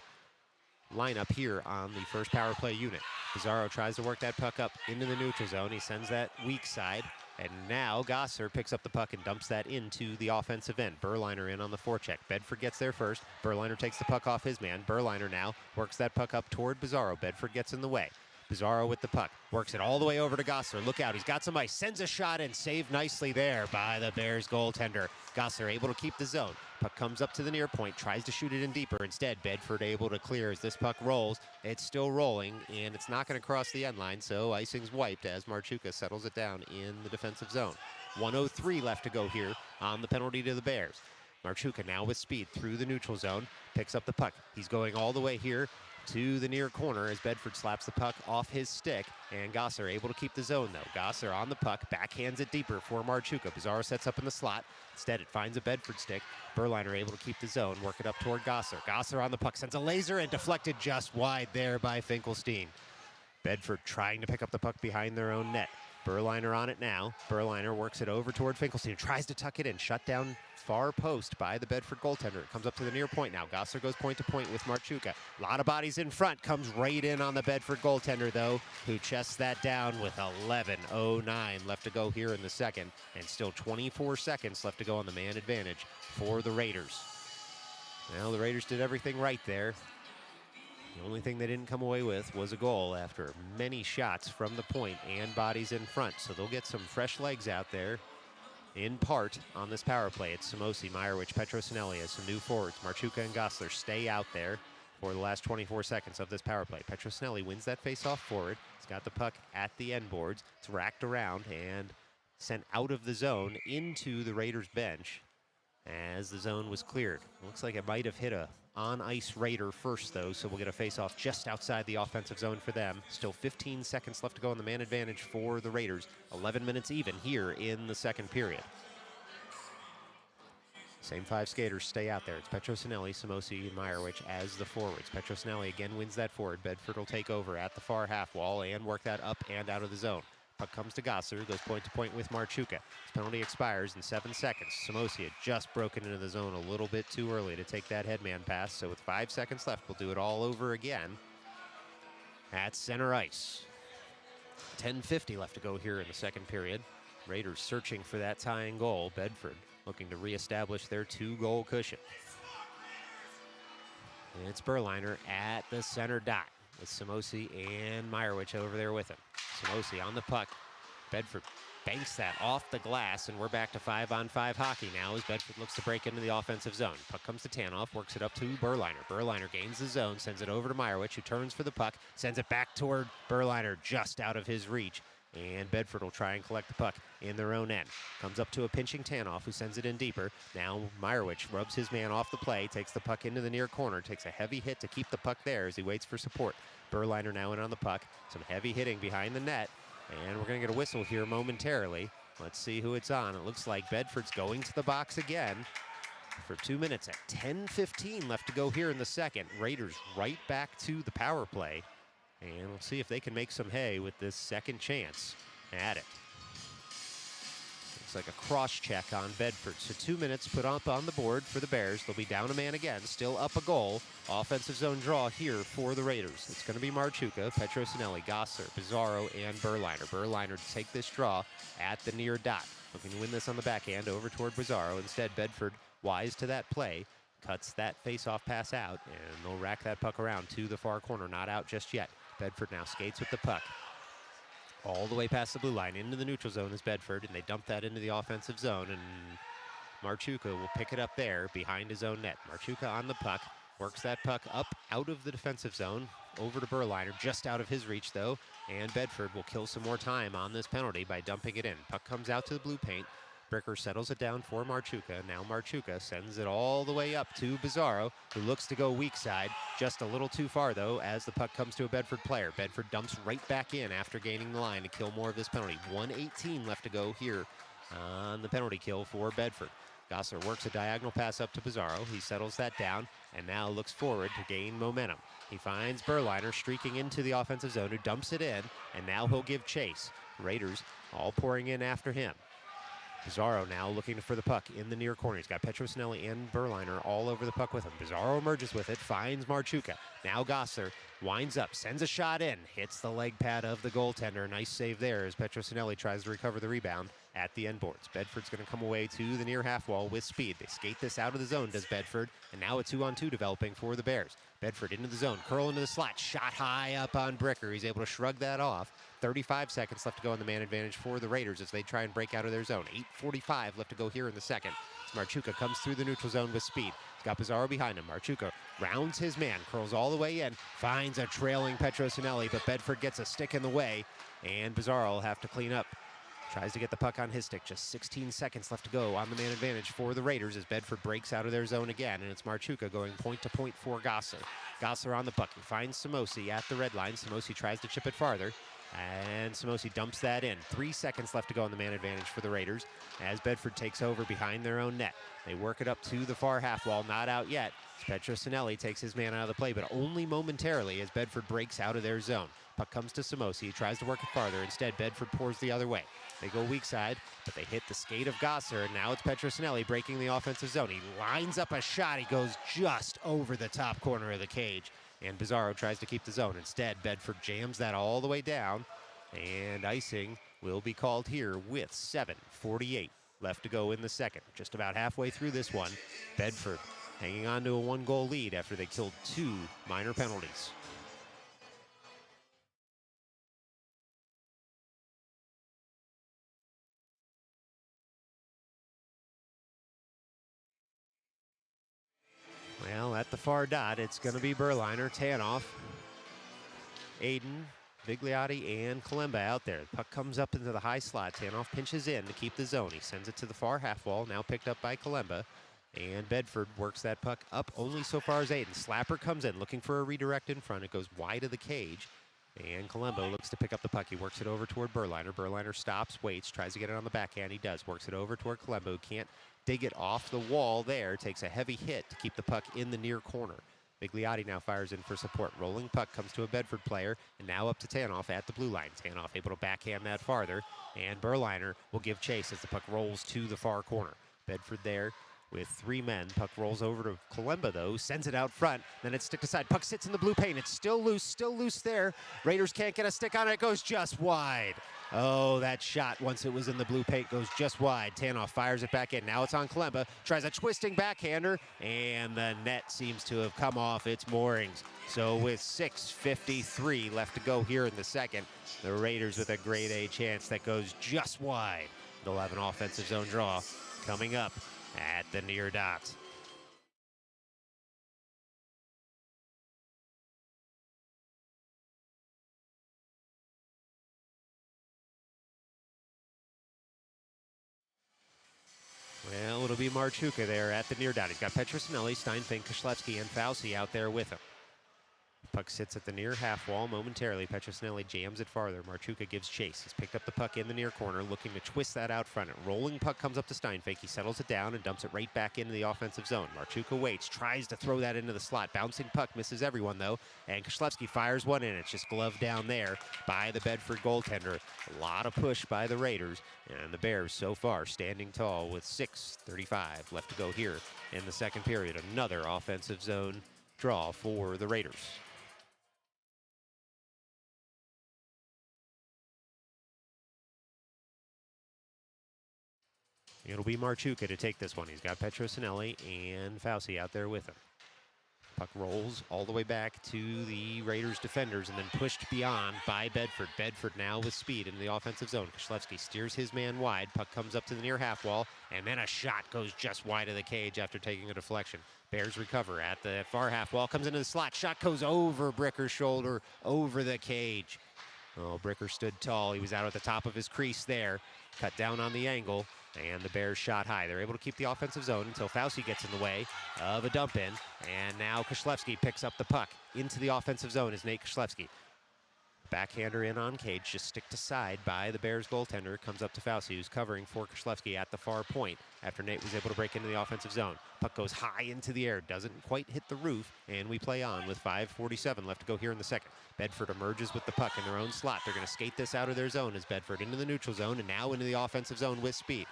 lineup here on the first power play unit. Pizarro tries to work that puck up into the neutral zone. He sends that weak side. And now Gosser picks up the puck and dumps that into the offensive end. Berliner in on the forecheck. Bedford gets there first. Berliner takes the puck off his man. Berliner now works that puck up toward Pizarro. Bedford gets in the way. Pizarro with the puck. Works it all the way over to Gosser. Look out, he's got some ice. Sends a shot and saved nicely there by the Bears goaltender. Gosser able to keep the zone. Puck comes up to the near point. Tries to shoot it in deeper. Instead, Bedford able to clear as this puck rolls. It's still rolling, and it's not going to cross the end line, so icing's wiped as Marchuka settles it down in the defensive zone. 1:03 left to go here on the penalty to the Bears. Marchuka now with speed through the neutral zone, picks up the puck. He's going all the way here to the near corner as Bedford slaps the puck off his stick, and Gosser able to keep the zone though. Gosser on the puck, backhands it deeper for Marchuka. Bizarro sets up in the slot. Instead, it finds a Bedford stick. Berliner able to keep the zone, work it up toward Gosser. Gosser on the puck, sends a laser and deflected just wide there by Finkelstein. Bedford trying to pick up the puck behind their own net. Berliner on it now. Berliner works it over toward Finkelstein, tries to tuck it in, shut down far post by the Bedford goaltender. It comes up to the near point now. Gosser goes point to point with Marchuka. A lot of bodies in front, comes right in on the Bedford goaltender though, who chests that down with 11:09 left to go here in the second, and still 24 seconds left to go on the man advantage for the Raiders. Well, the Raiders did everything right there. The only thing they didn't come away with was a goal after many shots from the point and bodies in front. So they'll get some fresh legs out there in part on this power play. It's Samosi, Meyerwich, Petrosinelli as some new forwards. Marchuka and Gosler stay out there for the last 24 seconds of this power play. Petrosinelli wins that face-off forward. He's got the puck at the end boards. It's racked around and sent out of the zone into the Raiders bench as the zone was cleared. Looks like it might have hit a on-ice Raider first, though, so we'll get a face-off just outside the offensive zone for them. Still 15 seconds left to go on the man advantage for the Raiders. 11 minutes even here in the second period. Same five skaters stay out there. It's Petrosinelli, Samosi, and Meyerwich as the forwards. Petrosinelli again wins that forward. Bedford will take over at the far half wall and work that up and out of the zone. Puck comes to Gosser, goes point to point with Marchuka. His penalty expires in 7 seconds. Samosi had just broken into the zone a little bit too early to take that headman pass, so with 5 seconds left, we'll do it all over again at center ice. 10:50 left to go here in the second period. Raiders searching for that tying goal. Bedford looking to reestablish their 2-goal cushion. And it's Berliner at the center dot with Samosi and Meyerwich over there with him. Samosi on the puck. Bedford banks that off the glass, and we're back to 5-on-5 hockey now as Bedford looks to break into the offensive zone. Puck comes to Tanoff, works it up to Berliner. Berliner gains the zone, sends it over to Meyerwich, who turns for the puck, sends it back toward Berliner, just out of his reach. And Bedford will try and collect the puck in their own end. Comes up to a pinching Tanoff, who sends it in deeper. Now Meyerwich rubs his man off the play, takes the puck into the near corner, takes a heavy hit to keep the puck there as he waits for support. Berliner now in on the puck. Some heavy hitting behind the net. And we're going to get a whistle here momentarily. Let's see who it's on. It looks like Bedford's going to the box again for 2 minutes at 10:15 left to go here in the second. Raiders right back to the power play. And we'll see if they can make some hay with this second chance at it. Looks like a cross-check on Bedford. So 2 minutes put up on the board for the Bears. They'll be down a man again, still up a goal. Offensive zone draw here for the Raiders. It's going to be Marchuka, Petrosinelli, Gosser, Bizarro, and Berliner. Berliner to take this draw at the near dot. Looking to win this on the backhand over toward Bizarro. Instead, Bedford, wise to that play, cuts that face-off pass out, and they'll rack that puck around to the far corner. Not out just yet. Bedford now skates with the puck all the way past the blue line into the neutral zone is Bedford, and they dump that into the offensive zone, and Marchuka will pick it up there behind his own net. Marchuka on the puck, works that puck up out of the defensive zone, over to Berliner, just out of his reach though, and Bedford will kill some more time on this penalty by dumping it in. Puck comes out to the blue paint. Bricker settles it down for Marchuka. Now Marchuka sends it all the way up to Bizarro, who looks to go weak side. Just a little too far, though, as the puck comes to a Bedford player. Bedford dumps right back in after gaining the line to kill more of this penalty. 1:18 left to go here on the penalty kill for Bedford. Gosler works a diagonal pass up to Bizarro. He settles that down and now looks forward to gain momentum. He finds Berliner streaking into the offensive zone, who dumps it in, and now he'll give chase. Raiders all pouring in after him. Bizarro now looking for the puck in the near corner. He's got Petrosinelli and Berliner all over the puck with him. Bizarro emerges with it, finds Marchuka. Now Gosler winds up, sends a shot in, hits the leg pad of the goaltender. Nice save there as Petrosinelli tries to recover the rebound at the end boards. Bedford's going to come away to the near half wall with speed. They skate this out of the zone, does Bedford, and now a 2-on-2 developing for the Bears. Bedford into the zone, curl into the slot, shot high up on Bricker. He's able to shrug that off. 35 seconds left to go on the man advantage for the Raiders as they try and break out of their zone. 8:45 left to go here in the second. As Marchuka comes through the neutral zone with speed. He's got Bizarro behind him. Marchuka rounds his man, curls all the way in, finds a trailing Petrosinelli, but Bedford gets a stick in the way, and Bizarro will have to clean up Tries to get the puck on his stick. Just 16 seconds left to go on the man advantage for the Raiders as Bedford breaks out of their zone again, and it's Marchuka going point to point for Gossler. Gossler on the puck. He finds Samosi at the red line. Samosi tries to chip it farther, and Samosi dumps that in. 3 seconds left to go on the man advantage for the Raiders as Bedford takes over behind their own net. They work it up to the far half wall. Not out yet. Petrosinelli takes his man out of the play, but only momentarily as Bedford breaks out of their zone. Puck comes to Samosi. He tries to work it farther. Instead, Bedford pours the other way. They go weak side, but they hit the skate of Gossler, and now it's Petrosinelli breaking the offensive zone. He lines up a shot. He goes just over the top corner of the cage, and Bizarro tries to keep the zone. Instead, Bedford jams that all the way down, and icing will be called here with 7:48 left to go in the second. Just about halfway through this one, Bedford hanging on to a 1-goal lead after they killed 2 minor penalties. Well, at the far dot, it's going to be Berliner, Tanoff, Aiden, Vigliotti, and Kalemba out there. The puck comes up into the high slot. Tanoff pinches in to keep the zone. He sends it to the far half wall, now picked up by Kalemba. And Bedford works that puck up only so far as Aiden. Slapper comes in, looking for a redirect in front. It goes wide of the cage. And Kalemba looks to pick up the puck. He works it over toward Berliner. Berliner stops, waits, tries to get it on the backhand. He does. Works it over toward Kalemba, who can't dig it off the wall there. Takes a heavy hit to keep the puck in the near corner. Vigliotti now fires in for support. Rolling puck comes to a Bedford player, and now up to Tanoff at the blue line. Tanoff able to backhand that farther, and Berliner will give chase as the puck rolls to the far corner. Bedford there with 3 men. Puck rolls over to Kalemba, though, sends it out front. Then it's stick aside. Puck sits in the blue paint. It's still loose there. Raiders can't get a stick on it. It goes just wide. Oh, that shot, once it was in the blue paint, goes just wide. Tanoff fires it back in. Now it's on Kalemba. Tries a twisting backhander, and the net seems to have come off its moorings. So with 6:53 left to go here in the second, the Raiders with a grade A chance that goes just wide. They'll have an offensive zone draw coming up at the near dot. Well, it'll be Marchuka there at the near dot. He's got Petrosinelli, Steinfink, Koslewski, and Fauci out there with him. Puck sits at the near half wall momentarily. Petrosinelli jams it farther. Marchuka gives chase. He's picked up the puck in the near corner, looking to twist that out front. A rolling puck comes up to Steinfink. He settles it down and dumps it right back into the offensive zone. Marchuka waits, tries to throw that into the slot. Bouncing puck misses everyone, though, and Koslewski fires one in. It's just gloved down there by the Bedford goaltender. A lot of push by the Raiders, and the Bears so far standing tall with 6:35 left to go here in the second period. Another offensive zone draw for the Raiders. It'll be Marchuka to take this one. He's got Petrosinelli and Fauci out there with him. Puck rolls all the way back to the Raiders defenders and then pushed beyond by Bedford. Bedford now with speed into the offensive zone. Koslewski steers his man wide. Puck comes up to the near half wall, and then a shot goes just wide of the cage after taking a deflection. Bears recover at the far half wall. Comes into the slot. Shot goes over Bricker's shoulder, over the cage. Oh, Bricker stood tall. He was out at the top of his crease there. Cut down on the angle, and the Bears shot high. They're able to keep the offensive zone until Fauci gets in the way of a dump in, and now Koslewski picks up the puck into the offensive zone as Nate Koslewski. Backhander in on cage, just sticked aside by the Bears goaltender. Comes up to Fauci, who's covering for Koslewski at the far point after Nate was able to break into the offensive zone. Puck goes high into the air, doesn't quite hit the roof, and we play on with 5:47 left to go here in the second. Bedford emerges with the puck in their own slot. They're going to skate this out of their zone as Bedford into the neutral zone and now into the offensive zone with speed.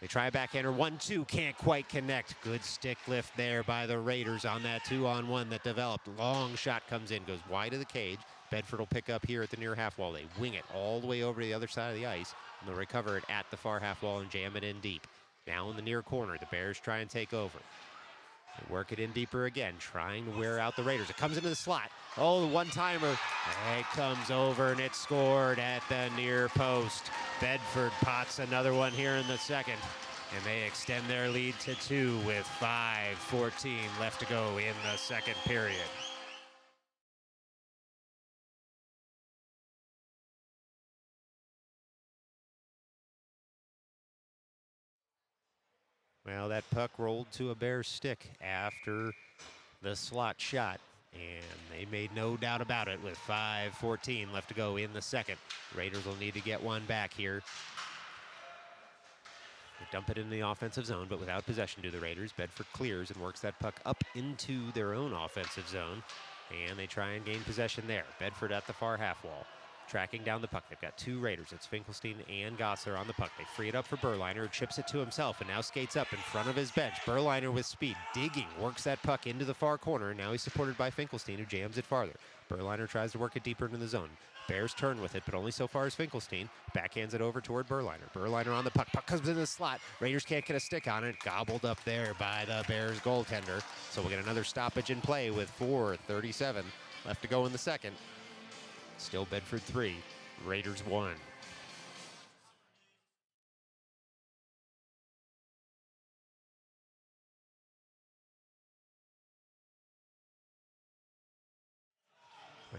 They try a backhander, 1-2, can't quite connect. Good stick lift there by the Raiders on that 2-on-1 that developed. Long shot comes in, goes wide of the cage. Bedford will pick up here at the near half wall. They wing it all the way over to the other side of the ice, and they'll recover it at the far half wall and jam it in deep. Now in the near corner, the Bears try and take over. They work it in deeper again, trying to wear out the Raiders. It comes into the slot. Oh, the one-timer. It comes over, and it's scored at the near post. Bedford pots another one here in the second, and they extend their lead to 2 with 5:14 left to go in the second period. Well, that puck rolled to a Bears stick after the slot shot, and they made no doubt about it with 5:14 left to go in the second. Raiders will need to get one back here. They dump it in the offensive zone, but without possession do the Raiders. Bedford clears and works that puck up into their own offensive zone, and they try and gain possession there. Bedford at the far half wall, tracking down the puck. They've got two Raiders. It's Finkelstein and Gossler on the puck. They free it up for Berliner, who chips it to himself and now skates up in front of his bench. Berliner with speed, digging, works that puck into the far corner. Now he's supported by Finkelstein, who jams it farther. Berliner tries to work it deeper into the zone. Bears turn with it, but only so far as Finkelstein. Backhands it over toward Berliner. Berliner on the puck. Puck comes in the slot. Raiders can't get a stick on it. Gobbled up there by the Bears goaltender. So we'll get another stoppage in play with 4:37 left to go in the second. Still Bedford 3, Raiders 1.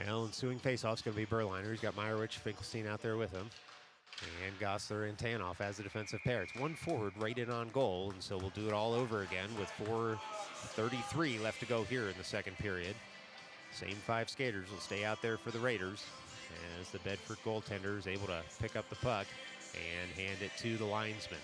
Well, ensuing faceoff's going to be Berliner. He's got Meyerowicz, Finkelstein out there with him. And Gossler and Tanoff as the defensive pair. It's one forward right in on goal, and so we'll do it all over again with 4:33 left to go here in the second period. Same five skaters will stay out there for the Raiders as the Bedford goaltender is able to pick up the puck and hand it to the linesman.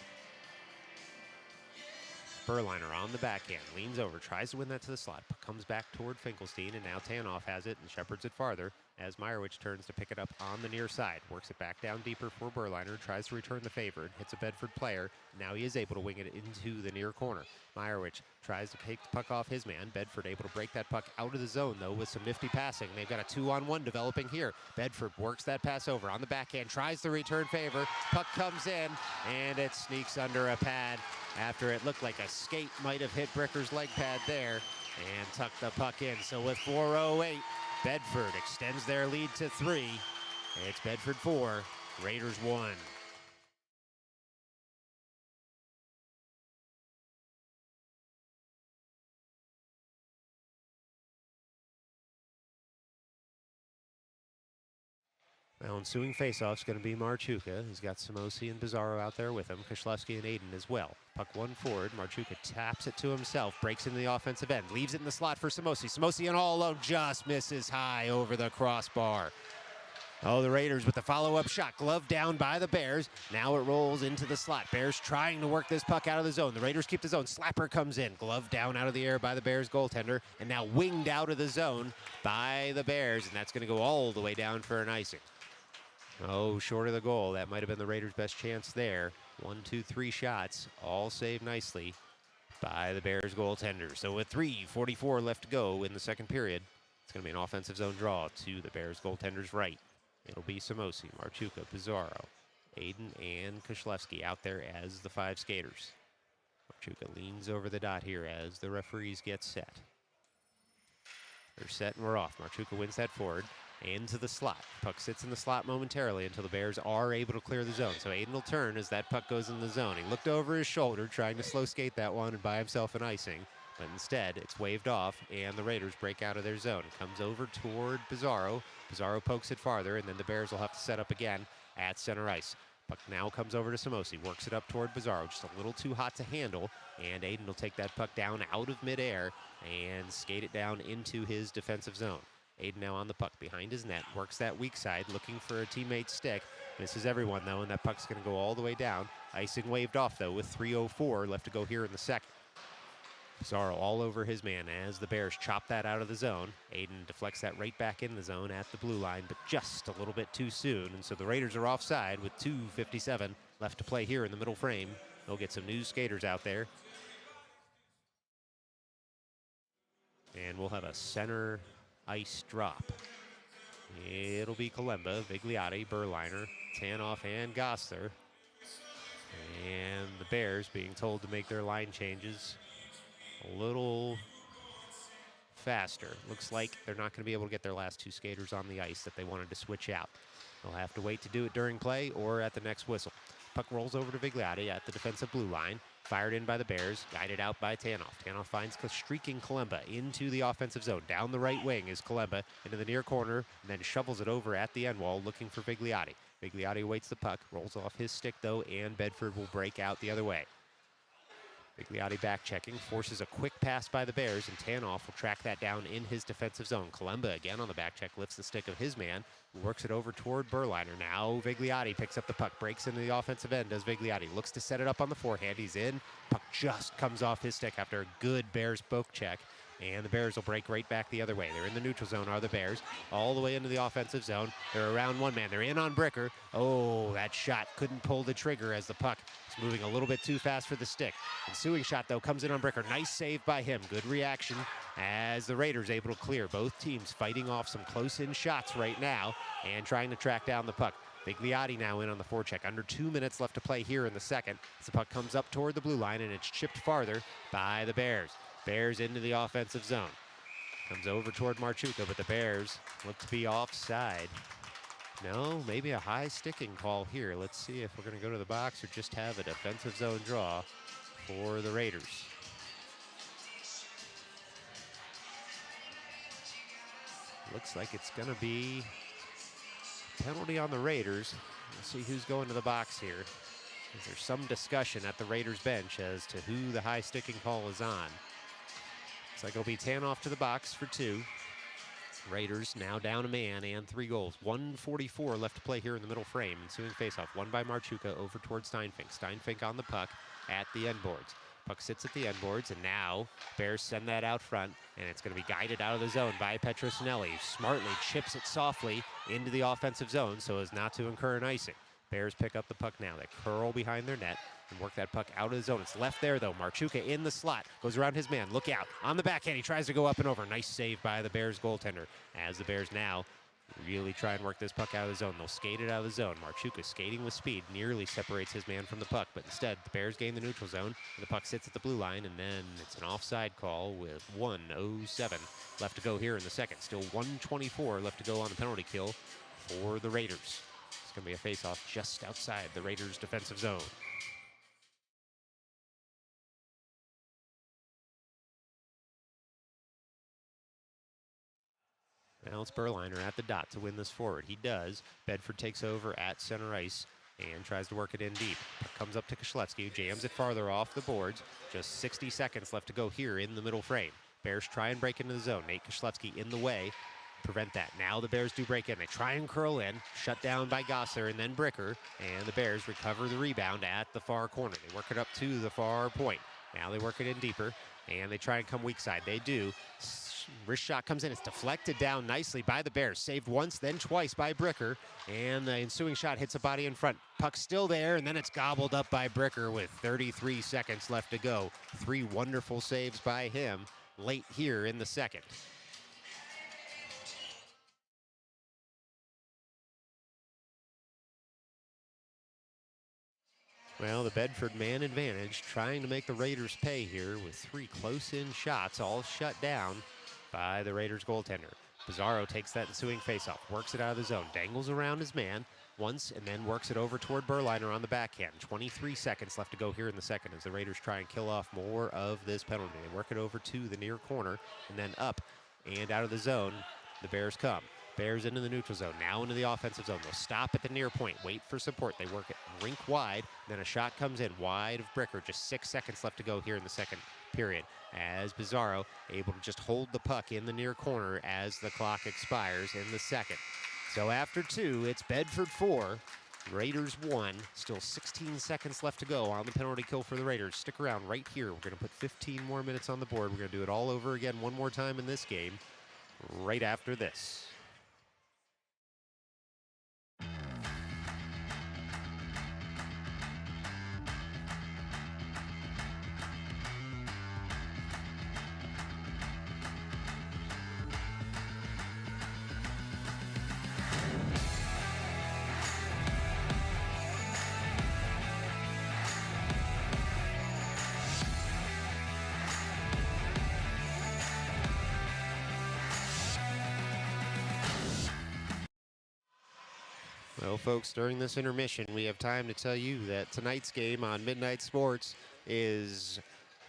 Berliner on the backhand, leans over, tries to win that to the slot, comes back toward Finkelstein, and now Tanoff has it and shepherds it farther as Meyerowicz turns to pick it up on the near side. Works it back down deeper for Berliner, tries to return the favor, and hits a Bedford player. Now he is able to wing it into the near corner. Meyerowicz tries to take the puck off his man. Bedford able to break that puck out of the zone, though, with some nifty passing. They've got a 2-on-1 developing here. Bedford works that pass over on the backhand, tries to return favor. Puck comes in, and it sneaks under a pad after it looked like a skate might have hit Bricker's leg pad there and tucked the puck in. So with 4:08, Bedford extends their lead to 3. It's Bedford 4, Raiders 1. Now ensuing faceoff is going to be Marchuka. He's got Samosi and Bizarro out there with him. Kishlevsky and Aiden as well. Puck one forward. Marchuka taps it to himself. Breaks into the offensive end. Leaves it in the slot for Samosi. Samosi and all alone just misses high over the crossbar. Oh, the Raiders with the follow-up shot. Glove down by the Bears. Now it rolls into the slot. Bears trying to work this puck out of the zone. The Raiders keep the zone. Slapper comes in. Glove down out of the air by the Bears goaltender. And now winged out of the zone by the Bears. And that's going to go all the way down for an icing. Oh, short of the goal. That might have been the Raiders' best chance there. 1, 2, 3 shots, all saved nicely by the Bears goaltender. So with 3:44 left to go in the second period, it's going to be an offensive zone draw to the Bears goaltender's right. It'll be Samosi, Marchuka, Pizarro, Aiden, and Kishlevsky out there as the 5 skaters. Marchuka leans over the dot here as the referees get set. They're set and we're off. Marchuka wins that forward. Into the slot. Puck sits in the slot momentarily until the Bears are able to clear the zone. So Aiden will turn as that puck goes in the zone. He looked over his shoulder trying to slow skate that one and buy himself an icing. But instead, it's waved off, and the Raiders break out of their zone. It comes over toward Bizarro. Bizarro pokes it farther, and then the Bears will have to set up again at center ice. Puck now comes over to Samosi. Works it up toward Bizarro. Just a little too hot to handle, and Aiden will take that puck down out of midair and skate it down into his defensive zone. Aiden now on the puck behind his net, works that weak side, looking for a teammate's stick. Misses everyone, though, and that puck's going to go all the way down. Icing waved off, though, with 3:04 left to go here in the second. Pizarro all over his man as the Bears chop that out of the zone. Aiden deflects that right back in the zone at the blue line, but just a little bit too soon. And so the Raiders are offside with 2:57 left to play here in the middle frame. They'll get some new skaters out there. And we'll have a center ice drop. It'll be Kalemba, Vigliotti, Berliner, Tanoff, and Gossler. And the Bears being told to make their line changes a little faster. Looks like they're not going to be able to get their last 2 skaters on the ice that they wanted to switch out. They'll have to wait to do it during play or at the next whistle. Puck rolls over to Vigliotti at the defensive blue line. Fired in by the Bears, guided out by Tanoff. Tanoff finds streaking Kalemba into the offensive zone. Down the right wing is Kalemba into the near corner, and then shovels it over at the end wall, looking for Vigliotti. Vigliotti awaits the puck, rolls off his stick, though, and Bedford will break out the other way. Vigliotti back checking, forces a quick pass by the Bears, and Tanoff will track that down in his defensive zone. Kalemba again on the back check, lifts the stick of his man, works it over toward Berliner. Now Vigliotti picks up the puck, breaks into the offensive end, does Vigliotti. Looks to set it up on the forehand, he's in. Puck just comes off his stick after a good Bears poke check. And the Bears will break right back the other way. They're in the neutral zone, are the Bears. All the way into the offensive zone. They're around one man. They're in on Bricker. Oh, that shot couldn't pull the trigger as the puck is moving a little bit too fast for the stick. Ensuing shot, though, comes in on Bricker. Nice save by him. Good reaction as the Raiders able to clear. Both teams fighting off some close-in shots right now and trying to track down the puck. Vigliotti now in on the forecheck. Under 2 minutes left to play here in the second. As the puck comes up toward the blue line, and it's chipped farther by the Bears. Bears into the offensive zone. Comes over toward Marchuka, but the Bears look to be offside. No, maybe a high sticking call here. Let's see if we're going to go to the box or just have a defensive zone draw for the Raiders. Looks like it's going to be penalty on the Raiders. Let's see who's going to the box here. There's some discussion at the Raiders bench as to who the high sticking call is on. Looks like it'll be Tanoff to the box for 2. Raiders now down a man and 3 goals. 1:44 left to play here in the middle frame. Ensuing faceoff, won by Marchuka over toward Steinfink. Steinfink on the puck at the end boards. Puck sits at the end boards, and now Bears send that out front, and it's going to be guided out of the zone by Petrosinelli. Smartly chips it softly into the offensive zone so as not to incur an icing. Bears pick up the puck now. They curl behind their net and work that puck out of the zone. It's left there, though. Marchuka in the slot. Goes around his man. Look out. On the backhand, he tries to go up and over. Nice save by the Bears goaltender. As the Bears now really try and work this puck out of the zone. They'll skate it out of the zone. Marchuka skating with speed. Nearly separates his man from the puck. But instead, the Bears gain the neutral zone. And the puck sits at the blue line. And then it's an offside call with 1:07 left to go here in the second. Still 1:24 left to go on the penalty kill for the Raiders. It's going to be a face-off just outside the Raiders' defensive zone. Now it's Berliner at the dot to win this forward. He does. Bedford takes over at center ice and tries to work it in deep. Comes up to Koszlewski, jams it farther off the boards. Just 60 seconds left to go here in the middle frame. Bears try and break into the zone. Nate Koszlewski in the way. Prevent that. Now the Bears do break in. They try and curl in. Shut down by Gosser and then Bricker. And the Bears recover the rebound at the far corner. They work it up to the far point. Now they work it in deeper. And they try and come weak side. They do. Wrist shot comes in. It's deflected down nicely by the Bears. Saved once, then twice by Bricker. And the ensuing shot hits a body in front. Puck's still there, and then it's gobbled up by Bricker with 33 seconds left to go. 3 wonderful saves by him late here in the second. Well, the Bedford man advantage trying to make the Raiders pay here with 3 close-in shots all shut down by the Raiders goaltender. Pizarro takes that ensuing faceoff, works it out of the zone, dangles around his man once, and then works it over toward Berliner on the backhand. 23 seconds left to go here in the second as the Raiders try and kill off more of this penalty. They work it over to the near corner and then up and out of the zone. The Bears come. Bears into the neutral zone, now into the offensive zone. They'll stop at the near point, wait for support. They work it rink wide, then a shot comes in wide of Bricker. Just 6 seconds left to go here in the second period as Pizarro able to just hold the puck in the near corner as the clock expires in the second. So after 2, it's Bedford 4, Raiders 1. Still 16 seconds left to go on the penalty kill for the Raiders. Stick around right here. We're going to put 15 more minutes on the board. We're going to do it all over again one more time in this game right after this. Well, folks, during this intermission, we have time to tell you that tonight's game on Midnight Sports is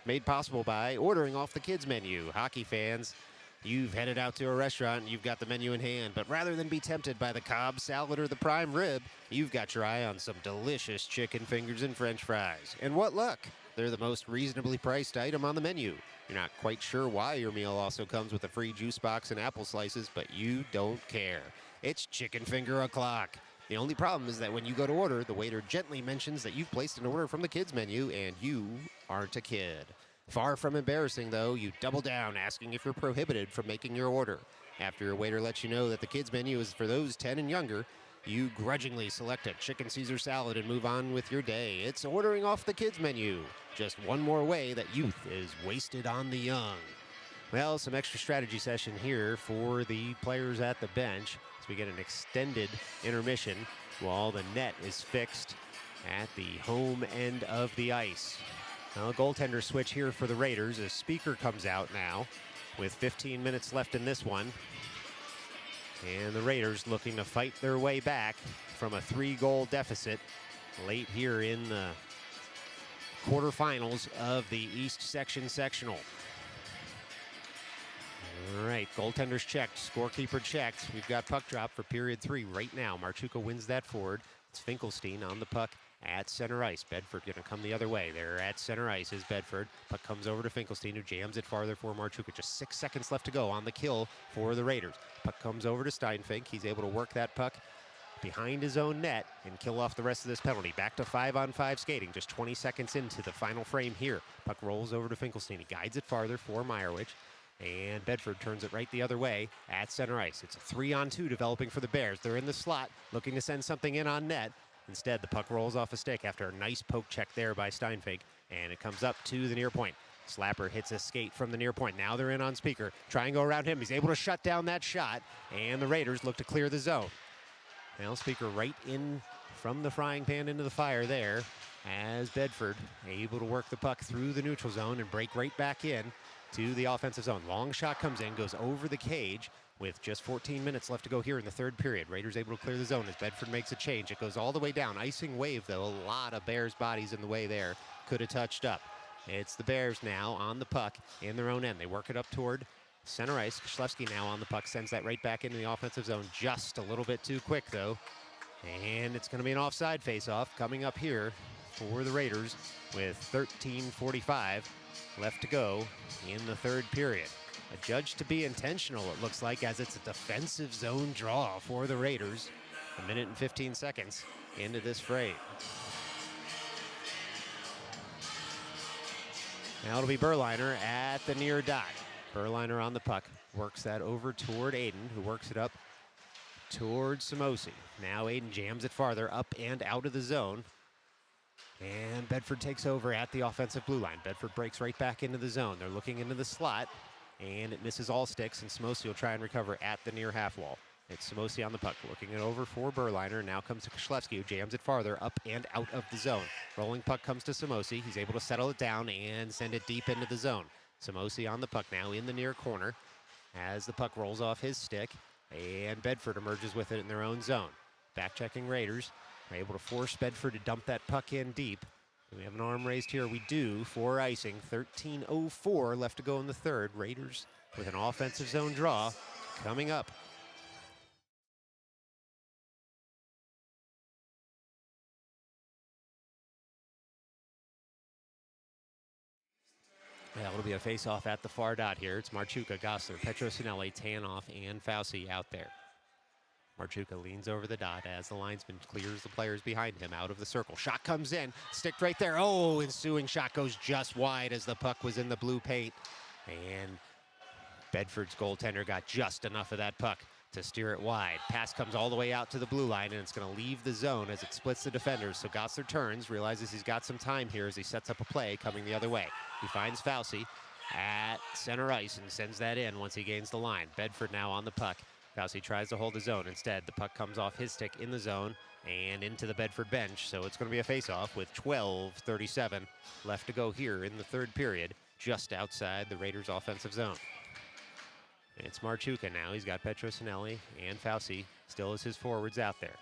made possible by ordering off the kids' menu. Hockey fans, you've headed out to a restaurant and you've got the menu in hand, but rather than be tempted by the Cobb salad or the prime rib, you've got your eye on some delicious chicken fingers and French fries. And what luck! They're the most reasonably priced item on the menu. You're not quite sure why your meal also comes with a free juice box and apple slices, but you don't care. It's chicken finger o'clock. The only problem is that when you go to order, the waiter gently mentions that you've placed an order from the kids menu and you aren't a kid. Far from embarrassing, though, you double down asking if you're prohibited from making your order. After your waiter lets you know that the kids menu is for those 10 and younger, you grudgingly select a chicken Caesar salad and move on with your day. It's ordering off the kids menu. Just one more way that youth is wasted on the young. Well, some extra strategy session here for the players at the bench as we get an extended intermission while the net is fixed at the home end of the ice. Now a goaltender switch here for the Raiders. A speaker comes out now with 15 minutes left in this one. And the Raiders looking to fight their way back from a 3-goal deficit late here in the quarterfinals of the East Section Sectional. All right, goaltenders checked, scorekeeper checked. We've got puck drop for period 3 right now. Marchuka wins that forward. It's Finkelstein on the puck at center ice. Bedford going to come the other way. They're at center ice is Bedford. Puck comes over to Finkelstein, who jams it farther for Marchuka. Just 6 seconds left to go on the kill for the Raiders. Puck comes over to Steinfink. He's able to work that puck behind his own net and kill off the rest of this penalty. Back to 5-on-5 skating, just 20 seconds into the final frame here. Puck rolls over to Finkelstein. He guides it farther for Meyerwich. And Bedford turns it right the other way at center ice. It's a 3-on-2 developing for the Bears. They're in the slot, looking to send something in on net. Instead, the puck rolls off a stick after a nice poke check there by Steinfink, and it comes up to the near point. Slapper hits a skate from the near point. Now they're in on Speaker. Try and go around him. He's able to shut down that shot, and the Raiders look to clear the zone. Now Speaker right in from the frying pan into the fire there as Bedford able to work the puck through the neutral zone and break right back in to the offensive zone. Long shot comes in, goes over the cage with just 14 minutes left to go here in the third period. Raiders able to clear the zone as Bedford makes a change. It goes all the way down. Icing wave, though. A lot of Bears bodies in the way there. Could have touched up. It's the Bears now on the puck in their own end. They work it up toward center ice. Koshlewski now on the puck. Sends that right back into the offensive zone. Just a little bit too quick, though. And it's going to be an offside face-off coming up here for the Raiders with 13:45 left to go in the third period. Adjudged to be intentional, it looks like, as it's a defensive zone draw for the Raiders. 1 minute and 15 seconds into this frame. Now it'll be Berliner at the near dot. Berliner on the puck, works that over toward Aiden, who works it up towards Samosi. Now Aiden jams it farther up and out of the zone. And Bedford takes over at the offensive blue line. Bedford breaks right back into the zone. They're looking into the slot, and it misses all sticks, and Samosi will try and recover at the near half wall. It's Samosi on the puck, looking it over for Berliner. Now comes to Koshlewski, who jams it farther up and out of the zone. Rolling puck comes to Samosi. He's able to settle it down and send it deep into the zone. Samosi on the puck now in the near corner as the puck rolls off his stick, and Bedford emerges with it in their own zone. Back-checking Raiders are able to force Bedford to dump that puck in deep. Do we have an arm raised here? We do for icing. 13:04 left to go in the third. Raiders with an offensive zone draw coming up. Yeah, it'll be a face-off at the far dot here. It's Marchuka, Gosler, Petrosinelli, Tanoff, and Fauci out there. Marchuka leans over the dot as the linesman clears the players behind him out of the circle. Shot comes in, sticked right there. Oh, ensuing shot goes just wide as the puck was in the blue paint. And Bedford's goaltender got just enough of that puck to steer it wide. Pass comes all the way out to the blue line, and it's going to leave the zone as it splits the defenders. So Gosler turns, realizes he's got some time here as he sets up a play coming the other way. He finds Fauci at center ice and sends that in once he gains the line. Bedford now on the puck. Fauci tries to hold the zone. Instead, the puck comes off his stick in the zone and into the Bedford bench. So it's going to be a face-off with 12:37 left to go here in the third period, just outside the Raiders' offensive zone. It's Marchuka now. He's got Petrosinelli and Fauci still as his forwards out there.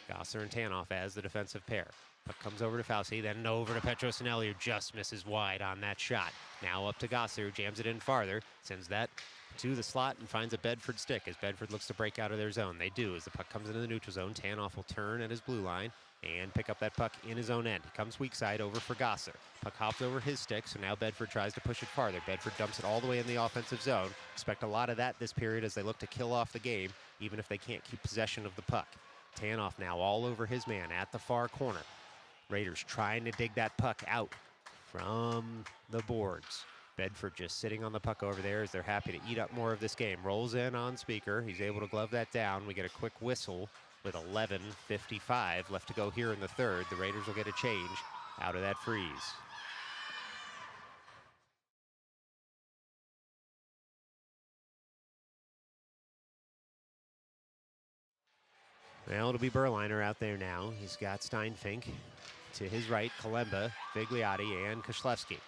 Gosler and Tanoff as the defensive pair. Puck comes over to Fauci, then over to Petrosinelli, who just misses wide on that shot. Now up to Gosler, who jams it in farther, sends that to the slot and finds a Bedford stick as Bedford looks to break out of their zone. They do as the puck comes into the neutral zone. Tanoff will turn at his blue line, and pick up that puck in his own end. He comes weak side over for Gossler. Puck hops over his stick, so now Bedford tries to push it farther. Bedford dumps it all the way in the offensive zone. Expect a lot of that this period as they look to kill off the game, even if they can't keep possession of the puck. Tanoff now all over his man at the far corner. Raiders trying to dig that puck out from the boards. Bedford just sitting on the puck over there as they're happy to eat up more of this game. Rolls in on Speaker. He's able to glove that down. We get a quick whistle with 11:55 left to go here in the third. The Raiders will get a change out of that freeze. Well, it'll be Berliner out there now. He's got Steinfink to his right, Kalemba, Vigliotti, and Koslewski.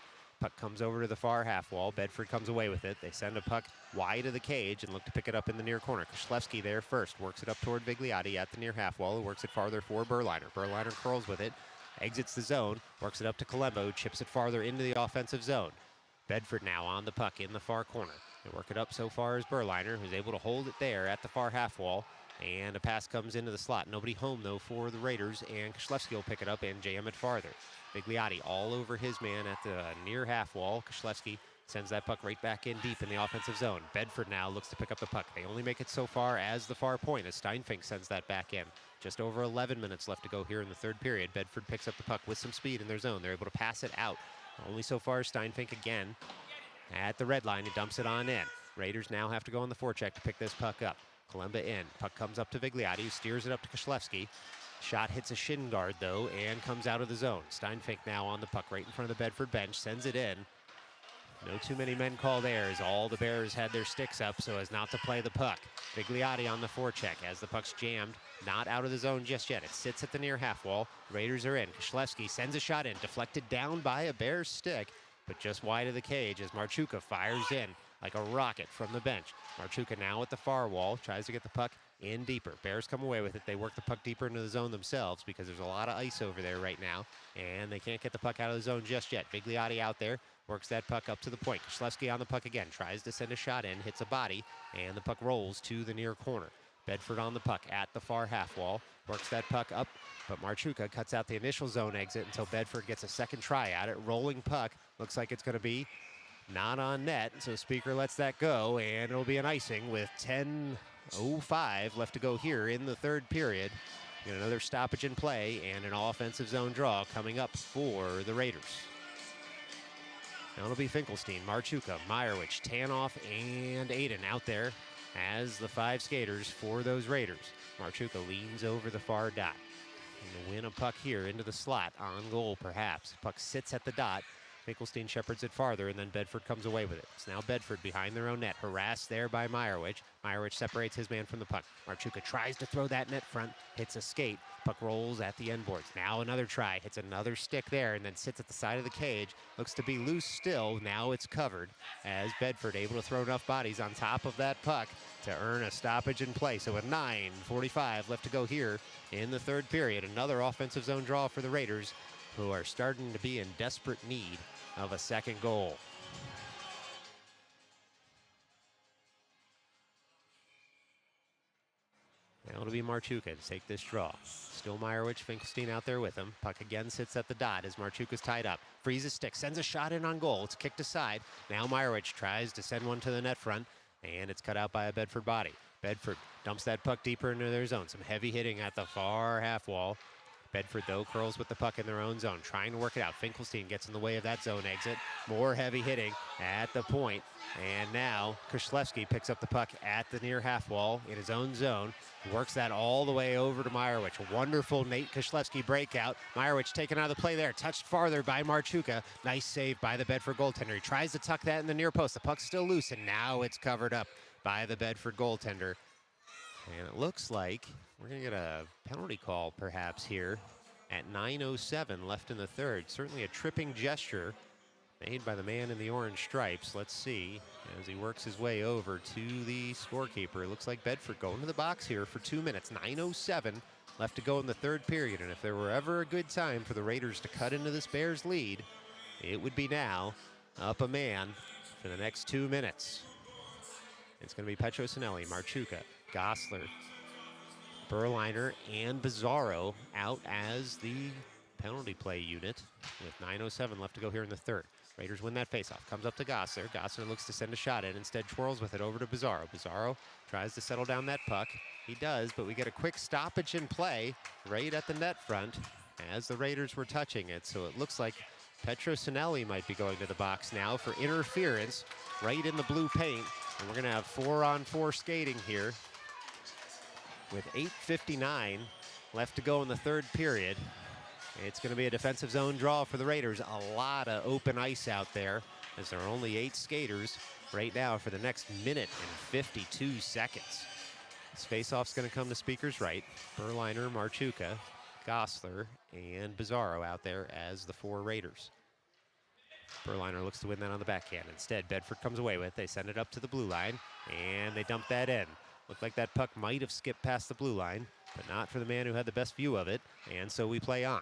Puck comes over to the far half wall. Bedford comes away with it. They send a puck wide of the cage and look to pick it up in the near corner. Koslewski there first. Works it up toward Vigliotti at the near half wall. Who works it farther for Berliner. Berliner curls with it. Exits the zone. Works it up to Kalemba, who chips it farther into the offensive zone. Bedford now on the puck in the far corner. They work it up so far as Berliner, who's able to hold it there at the far half wall. And a pass comes into the slot. Nobody home, though, for the Raiders. And Koslewski will pick it up and jam it farther. Vigliotti all over his man at the near half wall. Koslewski sends that puck right back in deep in the offensive zone. Bedford now looks to pick up the puck. They only make it so far as the far point as Steinfink sends that back in. Just over 11 minutes left to go here in the third period. Bedford picks up the puck with some speed in their zone. They're able to pass it out. Only so far Steinfink again at the red line. He dumps it on in. Raiders now have to go on the forecheck to pick this puck up. Kalemba in. Puck comes up to Vigliotti, who steers it up to Koslewski. Shot hits a shin guard, though, and comes out of the zone. Steinfink now on the puck right in front of the Bedford bench. Sends it in. No too many men called there as all the Bears had their sticks up so as not to play the puck. Vigliotti on the forecheck as the puck's jammed. Not out of the zone just yet. It sits at the near half wall. Raiders are in. Koslewski sends a shot in. Deflected down by a Bears stick, but just wide of the cage as Marchuka fires in like a rocket from the bench. Marchuka now at the far wall. Tries to get the puck in deeper. Bears come away with it. They work the puck deeper into the zone themselves because there's a lot of ice over there right now, and they can't get the puck out of the zone just yet. Vigliotti out there. Works that puck up to the point. Koslewski on the puck again. Tries to send a shot in. Hits a body, and the puck rolls to the near corner. Bedford on the puck at the far half wall. Works that puck up, but Marchuka cuts out the initial zone exit until Bedford gets a second try at it. Rolling puck. Looks like it's going to be not on net, so Speaker lets that go, and it'll be an icing with 10:05 left to go here in the third period. Get another stoppage in play and an offensive zone draw coming up for the Raiders. Now it'll be Finkelstein, Marchuka, Meyerwich, Tanoff, and Aiden out there as the five skaters for those Raiders. Marchuka leans over the far dot. And to win a puck here into the slot on goal, perhaps. Puck sits at the dot. Finkelstein shepherds it farther, and then Bedford comes away with it. It's now Bedford behind their own net, harassed there by Meyerwich. Meyerwich separates his man from the puck. Marchuka tries to throw that net front, hits a skate. Puck rolls at the end boards. Now another try, hits another stick there, and then sits at the side of the cage. Looks to be loose still. Now it's covered as Bedford able to throw enough bodies on top of that puck to earn a stoppage in play. So with 9:45 left to go here in the third period, another offensive zone draw for the Raiders, who are starting to be in desperate need of a second goal. Now it'll be Marchuka to take this draw. Still Meyerwich, Finkelstein out there with him. Puck again sits at the dot as Marchuka's tied up. Freezes stick, sends a shot in on goal. It's kicked aside. Now Meyerwich tries to send one to the net front, and it's cut out by a Bedford body. Bedford dumps that puck deeper into their zone. Some heavy hitting at the far half wall. Bedford, though, curls with the puck in their own zone, trying to work it out. Finkelstein gets in the way of that zone exit. More heavy hitting at the point. And now Koslewski picks up the puck at the near half wall in his own zone. Works that all the way over to Meyerwich. A wonderful Nate Koslewski breakout. Meyerwich taken out of the play there. Touched farther by Marchuka. Nice save by the Bedford goaltender. He tries to tuck that in the near post. The puck's still loose, and now it's covered up by the Bedford goaltender. And it looks like we're going to get a penalty call perhaps here at 9:07 left in the third. Certainly a tripping gesture made by the man in the orange stripes. Let's see as he works his way over to the scorekeeper. It looks like Bedford going to the box here for 2 minutes. 9:07 left to go in the third period. And if there were ever a good time for the Raiders to cut into this Bears lead, it would be now. Up a man for the next 2 minutes. It's going to be Petrosinelli, Marchuka, Gossler, Berliner and Bizarro out as the penalty play unit with 9:07 left to go here in the third. Raiders win that faceoff. Comes up to Gossler. Gossler looks to send a shot in. Instead twirls with it over to Bizarro. Bizarro tries to settle down that puck. He does, but we get a quick stoppage in play right at the net front as the Raiders were touching it. So it looks like Petrosinelli might be going to the box now for interference right in the blue paint. And we're going to have 4-on-4 skating here with 8:59 left to go in the third period. It's going to be a defensive zone draw for the Raiders. A lot of open ice out there as there are only 8 skaters right now for the next minute and 52 seconds. This faceoff's going to come to Speaker's right. Berliner, Marchuka, Gossler, and Bizarro out there as the 4 Raiders. Berliner looks to win that on the backhand. Instead, Bedford comes away with it. They send it up to the blue line, and they dump that in. Looked like that puck might have skipped past the blue line, but not for the man who had the best view of it, and so we play on.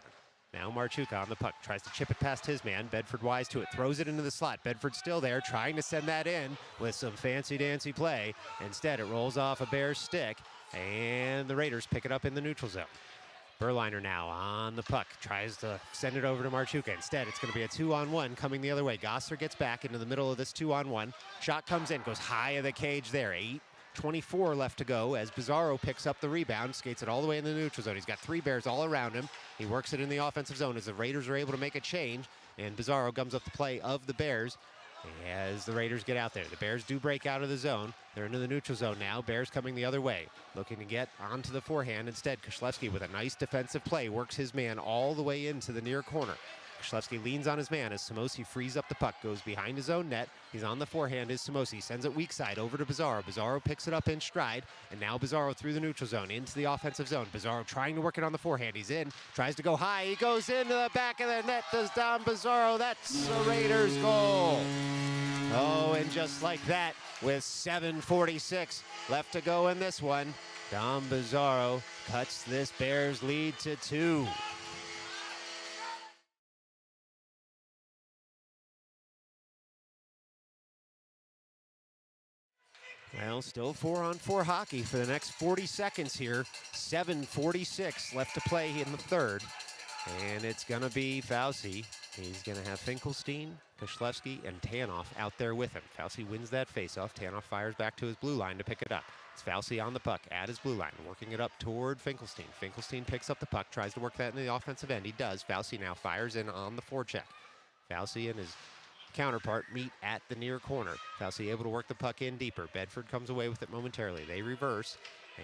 Now Marchuka on the puck, tries to chip it past his man. Bedford wise to it, throws it into the slot. Bedford still there, trying to send that in with some fancy-dancy play. Instead, it rolls off a Bears stick, and the Raiders pick it up in the neutral zone. Berliner now on the puck, tries to send it over to Marchuka. Instead, it's going to be a 2-on-1 coming the other way. Gossler gets back into the middle of this 2-on-1. Shot comes in, goes high of the cage there. 8:24 left to go as Bizarro picks up the rebound, skates it all the way in the neutral zone. He's got 3 Bears all around him. He works it in the offensive zone as the Raiders are able to make a change, and Bizarro gums up the play of the Bears as the Raiders get out there. The Bears do break out of the zone. They're into the neutral zone now. Bears coming the other way, looking to get onto the forehand. Instead, Koslewski with a nice defensive play works his man all the way into the near corner. Koslewski leans on his man as Samosi frees up the puck, goes behind his own net. He's on the forehand is Samosi, sends it weak side over to Bizarro. Bizarro picks it up in stride, and now Bizarro through the neutral zone into the offensive zone. Bizarro trying to work it on the forehand. He's in, tries to go high. He goes into the back of the net, does Dom Bizarro. That's a Raiders goal. Oh, and just like that, with 7:46 left to go in this one, Dom Bizarro cuts this Bears lead to 2. Well, still 4-on-4 hockey for the next 40 seconds here. 7:46 left to play in the third. And it's going to be Fauci. He's going to have Finkelstein, Koslewski, and Tanoff out there with him. Fauci wins that faceoff. Tanoff fires back to his blue line to pick it up. It's Fauci on the puck at his blue line, working it up toward Finkelstein. Finkelstein picks up the puck, tries to work that in the offensive end. He does. Fauci now fires in on the forecheck. Fauci and his counterpart meet at the near corner. Fauci able to work the puck in deeper. Bedford comes away with it momentarily. They reverse,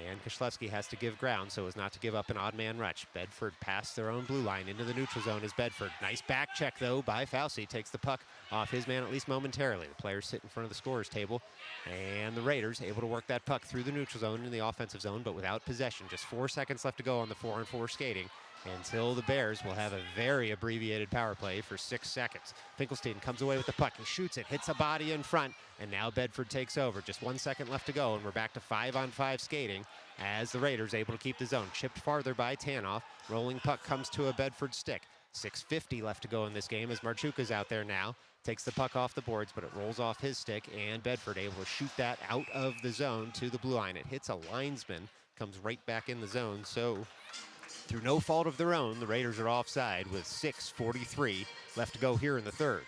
and Koslewski has to give ground so as not to give up an odd man rush. Bedford past their own blue line into the neutral zone is Bedford. Nice back check, though, by Fauci. Takes the puck off his man at least momentarily. The players sit in front of the scorer's table, and the Raiders able to work that puck through the neutral zone into the offensive zone, but without possession. Just 4 seconds left to go on the 4-on-4 skating until the Bears will have a very abbreviated power play for 6 seconds. Finkelstein comes away with the puck. He shoots it, hits a body in front, and now Bedford takes over. Just 1 second left to go, and we're back to 5-on-5 skating as the Raiders able to keep the zone. Chipped farther by Tanoff. Rolling puck comes to a Bedford stick. 6:50 left to go in this game as Marchuka's out there now. Takes the puck off the boards, but it rolls off his stick, and Bedford able to shoot that out of the zone to the blue line. It hits a linesman, comes right back in the zone, so through no fault of their own, the Raiders are offside with 6:43 left to go here in the third.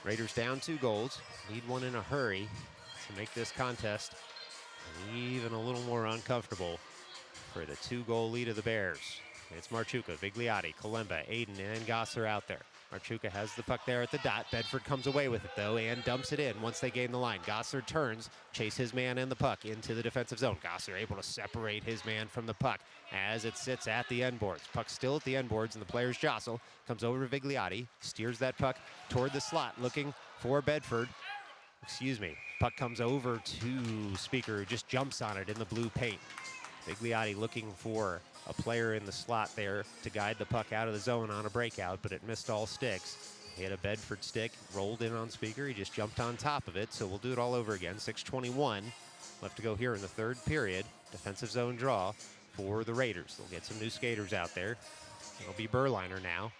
Raiders down 2 goals. Need one in a hurry to make this contest even a little more uncomfortable for the 2-goal lead of the Bears. It's Marchuka, Vigliotti, Kalemba, Aiden, and Gossler out there. Marchuka has the puck there at the dot. Bedford comes away with it, though, and dumps it in once they gain the line. Gossler turns, chase his man and the puck into the defensive zone. Gossler able to separate his man from the puck as it sits at the end boards. Puck still at the end boards, and the players jostle. Comes over to Vigliotti, steers that puck toward the slot, looking for Bedford. Puck comes over to Speaker, who just jumps on it in the blue paint. Vigliotti looking for a player in the slot there to guide the puck out of the zone on a breakout, but it missed all sticks. Hit a Bedford stick, rolled in on Speaker. He just jumped on top of it, so we'll do it all over again. 6:21 left to go here in the third period. Defensive zone draw for the Raiders. They'll get some new skaters out there. It'll be Berliner now.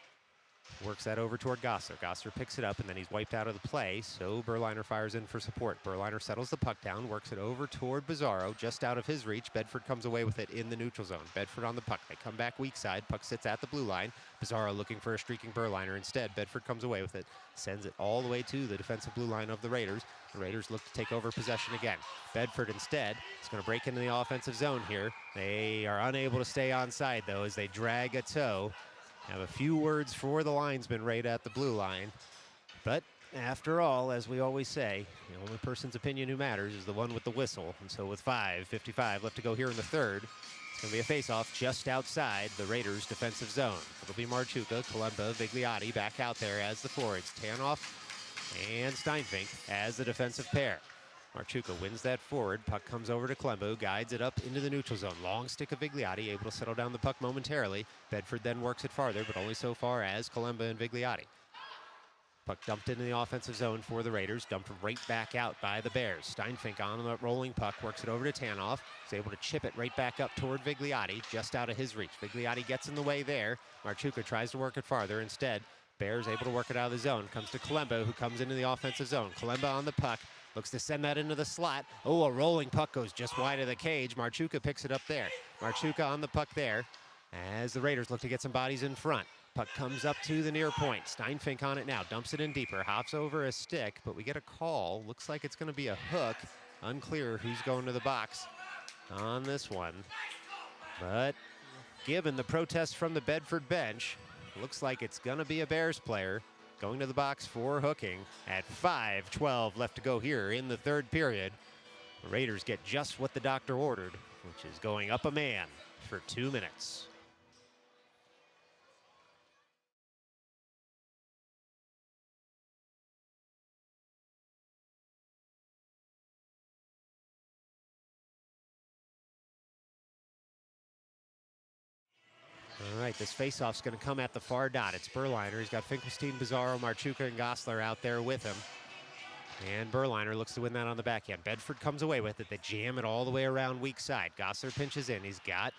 Works that over toward Gosler. Gosler picks it up, and then he's wiped out of the play, so Berliner fires in for support. Berliner settles the puck down, works it over toward Bizarro, just out of his reach. Bedford comes away with it in the neutral zone. Bedford on the puck. They come back weak side. Puck sits at the blue line. Bizarro looking for a streaking Berliner. Instead, Bedford comes away with it, sends it all the way to the defensive blue line of the Raiders. The Raiders look to take over possession again. Bedford instead is going to break into the offensive zone here. They are unable to stay onside, though, as they drag a toe. Have a few words for the linesman right at the blue line. But after all, as we always say, the only person's opinion who matters is the one with the whistle. And so with 5:55 left to go here in the third, it's going to be a face-off just outside the Raiders' defensive zone. It'll be Marchuka, Kalemba, Vigliotti back out there as the forwards. Tanoff and Steinfink as the defensive pair. Marchuka wins that forward. Puck comes over to Kalemba, guides it up into the neutral zone. Long stick of Vigliotti, able to settle down the puck momentarily. Bedford then works it farther, but only so far as Kalemba and Vigliotti. Puck dumped into the offensive zone for the Raiders, dumped right back out by the Bears. Steinfink on the rolling puck, works it over to Tanoff. He's able to chip it right back up toward Vigliotti, just out of his reach. Vigliotti gets in the way there. Marchuka tries to work it farther. Instead, Bears able to work it out of the zone. Comes to Kalemba, who comes into the offensive zone. Kalemba on the puck. Looks to send that into the slot. Oh, a rolling puck goes just wide of the cage. Marchuka picks it up there. Marchuka on the puck there as the Raiders look to get some bodies in front. Puck comes up to the near point. Steinfink on it now. Dumps it in deeper. Hops over a stick, but we get a call. Looks like it's going to be a hook. Unclear who's going to the box on this one. But given the protest from the Bedford bench, looks like it's going to be a Bears player going to the box for hooking at 5:12 left to go here in the third period. The Raiders get just what the doctor ordered, which is going up a man for 2 minutes. All right, this faceoff's going to come at the far dot. It's Berliner. He's got Finkelstein, Bizarro, Marchuka, and Gosler out there with him. And Berliner looks to win that on the backhand. Bedford comes away with it. They jam it all the way around weak side. Gosler pinches in. He's got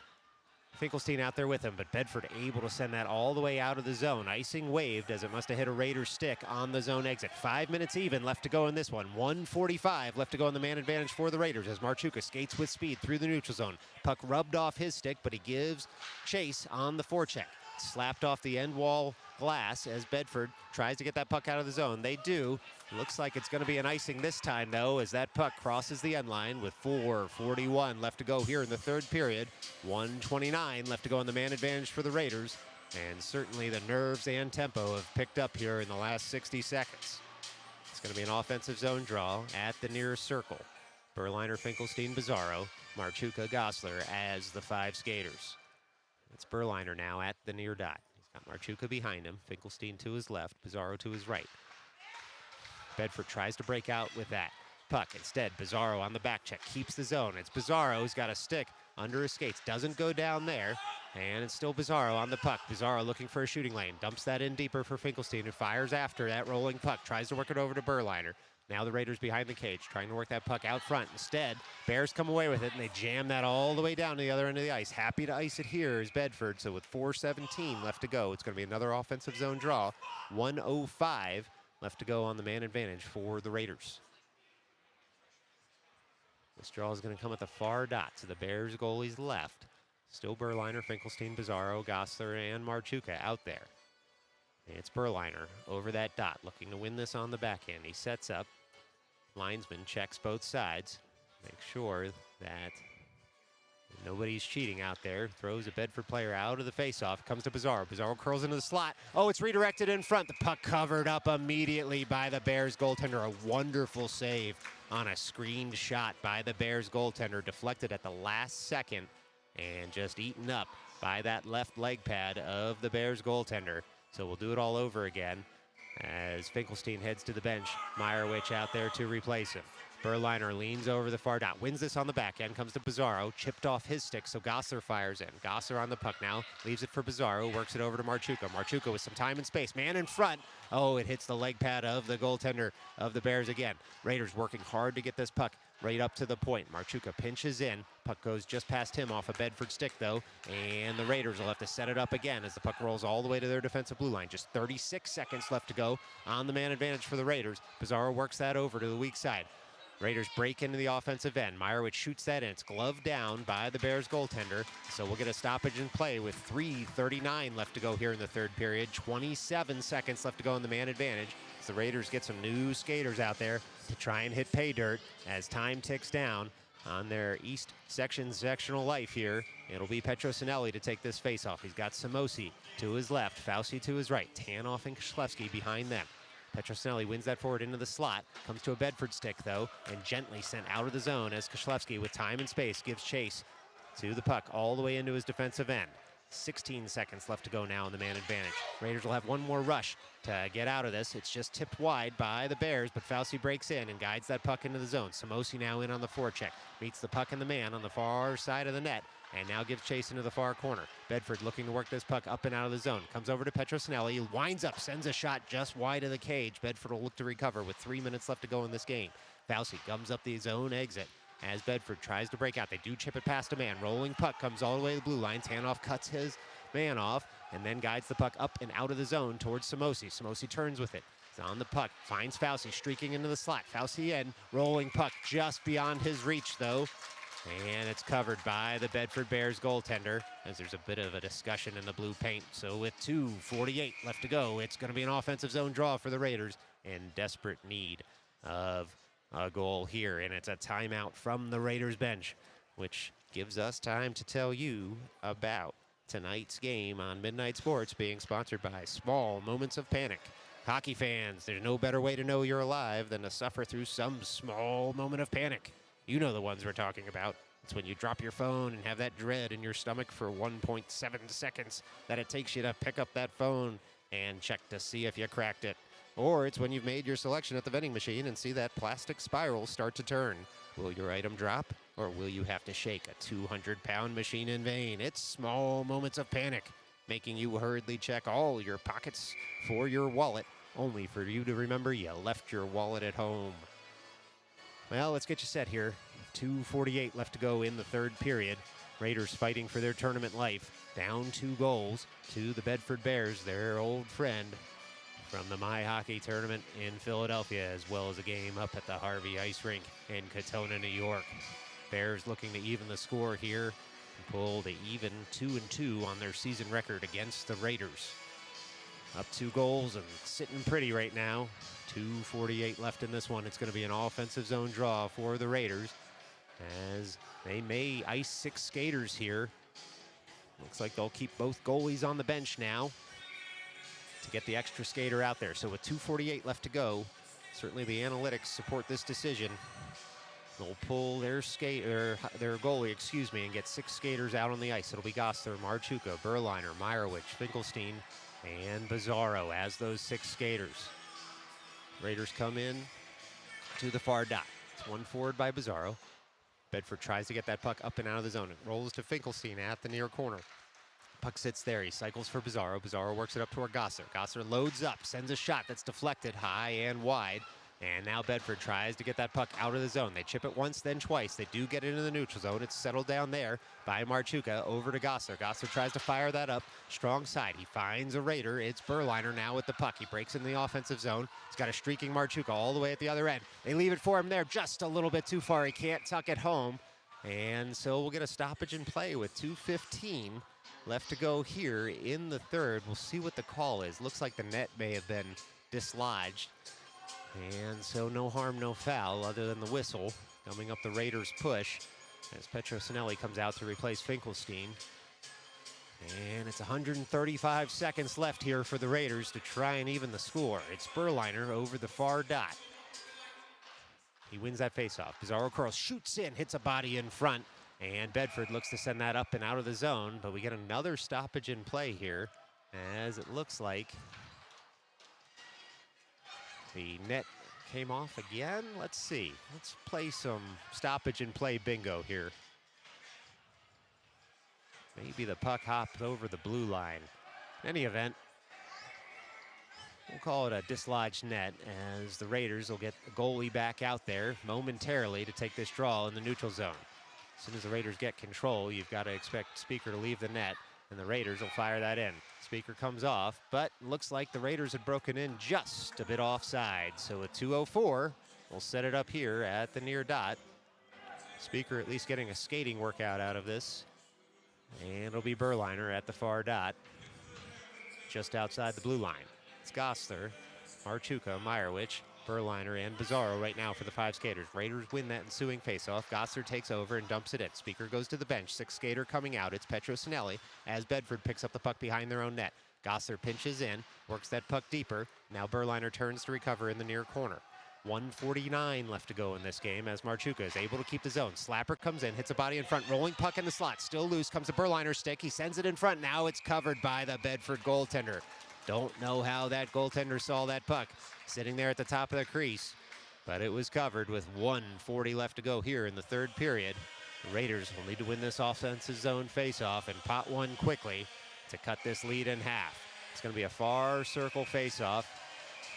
Finkelstein out there with him, but Bedford able to send that all the way out of the zone. Icing waved as it must have hit a Raiders stick on the zone exit. 5 minutes even left to go in this one. 1:45 left to go in the man advantage for the Raiders as Marchuka skates with speed through the neutral zone. Puck rubbed off his stick, but he gives chase on the forecheck. Slapped off the end wall glass as Bedford tries to get that puck out of the zone. They do. Looks like it's going to be an icing this time, though, as that puck crosses the end line with 4:41 left to go here in the third period. 1:29 left to go on the man advantage for the Raiders. And certainly the nerves and tempo have picked up here in the last 60 seconds. It's going to be an offensive zone draw at the near circle. Berliner, Finkelstein, Bizarro, Marchuka, Gosler as the 5 skaters. It's Berliner now at the near dot. He's got Marchuka behind him, Finkelstein to his left, Bizarro to his right. Bedford tries to break out with that puck. Instead, Bizarro on the back check, keeps the zone. It's Bizarro who's got a stick under his skates, doesn't go down there, and it's still Bizarro on the puck. Bizarro looking for a shooting lane, dumps that in deeper for Finkelstein, who fires after that rolling puck, tries to work it over to Berliner. Now the Raiders behind the cage, trying to work that puck out front. Instead, Bears come away with it, and they jam that all the way down to the other end of the ice. Happy to ice it here is Bedford, so with 4:17 left to go, it's going to be another offensive zone draw. 1:05 left to go on the man advantage for the Raiders. This draw is going to come at the far dot to the Bears goalie's left. Still Berliner, Finkelstein, Bizarro, Gosler, and Marchuka out there. It's Berliner over that dot, looking to win this on the backhand. He sets up. Linesman checks both sides. Make sure that nobody's cheating out there. Throws a Bedford player out of the faceoff. Comes to Bizarro. Bizarro curls into the slot. Oh, it's redirected in front. The puck covered up immediately by the Bears goaltender. A wonderful save on a screened shot by the Bears goaltender. Deflected at the last second and just eaten up by that left leg pad of the Bears goaltender. So we'll do it all over again as Finkelstein heads to the bench. Meyerowicz out there to replace him. Berliner leans over the far dot, wins this on the back end, comes to Bizarro, chipped off his stick, so Gosler fires in. Gosler on the puck now, leaves it for Bizarro, works it over to Marchuka. Marchuka with some time and space, man in front. Oh, it hits the leg pad of the goaltender of the Bears again. Raiders working hard to get this puck right up to the point. Marchuka pinches in, puck goes just past him off a Bedford stick though, and the Raiders will have to set it up again as the puck rolls all the way to their defensive blue line. Just 36 seconds left to go on the man advantage for the Raiders. Bizarro works that over to the weak side. Raiders break into the offensive end. Meyerowitz shoots that in. It's gloved down by the Bears goaltender. So we'll get a stoppage in play with 3:39 left to go here in the third period. 27 seconds left to go in the man advantage. So the Raiders get some new skaters out there to try and hit pay dirt as time ticks down on their East Section sectional life here. It'll be Petrosinelli to take this faceoff. He's got Samosi to his left, Fauci to his right, Tanoff and Kishlevsky behind them. Petrosinelli wins that forward into the slot, comes to a Bedford stick though, and gently sent out of the zone as Kishlevsky with time and space gives chase to the puck all the way into his defensive end. 16 seconds left to go now in the man advantage. Raiders will have one more rush to get out of this. It's just tipped wide by the Bears, but Fauci breaks in and guides that puck into the zone. Samosi now in on the forecheck, meets the puck and the man on the far side of the net, and now gives chase into the far corner. Bedford looking to work this puck up and out of the zone. Comes over to Petrosinelli, winds up, sends a shot just wide of the cage. Bedford will look to recover with 3 minutes left to go in this game. Fauci comes up the zone exit as Bedford tries to break out. They do chip it past a man. Rolling puck comes all the way to the blue line. Tanoff cuts his man off and then guides the puck up and out of the zone towards Samosi. Samosi turns with it. He's on the puck, finds Fauci streaking into the slot. Fauci in, rolling puck just beyond his reach though. And it's covered by the Bedford Bears goaltender as there's a bit of a discussion in the blue paint. So with 2:48 left to go, it's going to be an offensive zone draw for the Raiders in desperate need of a goal here. And it's a timeout from the Raiders bench, which gives us time to tell you about tonight's game on Midnight Sports being sponsored by Small Moments of Panic. Hockey fans, there's no better way to know you're alive than to suffer through some small moment of panic. You know the ones we're talking about. It's when you drop your phone and have that dread in your stomach for 1.7 seconds that it takes you to pick up that phone and check to see if you cracked it. Or it's when you've made your selection at the vending machine and see that plastic spiral start to turn. Will your item drop, or will you have to shake a 200-pound machine in vain? It's small moments of panic, making you hurriedly check all your pockets for your wallet, only for you to remember you left your wallet at home. Well, let's get you set here. 2:48 left to go in the third period. Raiders fighting for their tournament life. Down 2 goals to the Bedford Bears, their old friend from the My Hockey tournament in Philadelphia, as well as a game up at the Harvey Ice Rink in Katona, New York. Bears looking to even the score here and pull to even 2-2 on their season record against the Raiders. Up 2 goals and sitting pretty right now. 2:48 left in this one. It's going to be an offensive zone draw for the Raiders as they may ice 6 skaters here. Looks like they'll keep both goalies on the bench now to get the extra skater out there. So with 2:48 left to go, certainly the analytics support this decision. They'll pull their goalie, and get 6 skaters out on the ice. It'll be Gosler, Marchuka, Berliner, Meyerowitz, Finkelstein, and Bizarro as those 6 skaters. Raiders come in to the far dot. It's one forward by Bizarro. Bedford tries to get that puck up and out of the zone. It rolls to Finkelstein at the near corner. Puck sits there. He cycles for Bizarro. Bizarro works it up toward Gosler. Gosler loads up, sends a shot that's deflected high and wide. And now Bedford tries to get that puck out of the zone. They chip it once, then twice. They do get it into the neutral zone. It's settled down there by Marchuka over to Gosler. Gosler tries to fire that up. Strong side. He finds a Raider. It's Berliner now with the puck. He breaks in the offensive zone. He's got a streaking Marchuka all the way at the other end. They leave it for him there just a little bit too far. He can't tuck it home. And so we'll get a stoppage in play with 2:15 left to go here in the third. We'll see what the call is. Looks like the net may have been dislodged. And so no harm, no foul other than the whistle coming up the Raiders' push as Petrosinelli comes out to replace Finkelstein. And it's 135 seconds left here for the Raiders to try and even the score. It's Berliner over the far dot. He wins that faceoff. Bizarro curls, shoots in, hits a body in front, and Bedford looks to send that up and out of the zone, but we get another stoppage in play here as it looks like the net came off again. Let's see. Let's play some stoppage and play bingo here. Maybe the puck hopped over the blue line. In any event, we'll call it a dislodged net, as the Raiders will get the goalie back out there momentarily to take this draw in the neutral zone. As soon as the Raiders get control, you've got to expect Speaker to leave the net, and the Raiders will fire that in. Speaker comes off, but looks like the Raiders had broken in just a bit offside. So a 2:04, we'll set it up here at the near dot. Speaker at least getting a skating workout out of this. And it'll be Berliner at the far dot, just outside the blue line. It's Gosler, Marchuka, Meyerowicz, Berliner, and Bizarro right now for the 5 skaters. Raiders win that ensuing faceoff. Gosler takes over and dumps it in. Speaker goes to the bench. 6th skater coming out. It's Petrosinelli as Bedford picks up the puck behind their own net. Gosler pinches in, works that puck deeper. Now Berliner turns to recover in the near corner. 1:49 left to go in this game as Marchuka is able to keep the zone. Slapper comes in, hits a body in front, rolling puck in the slot. Still loose, comes a Berliner stick. He sends it in front. Now it's covered by the Bedford goaltender. Don't know how that goaltender saw that puck sitting there at the top of the crease, but it was covered with 1:40 left to go here in the 3rd period. The Raiders will need to win this offensive zone faceoff and pot one quickly to cut this lead in half. It's going to be a far circle faceoff.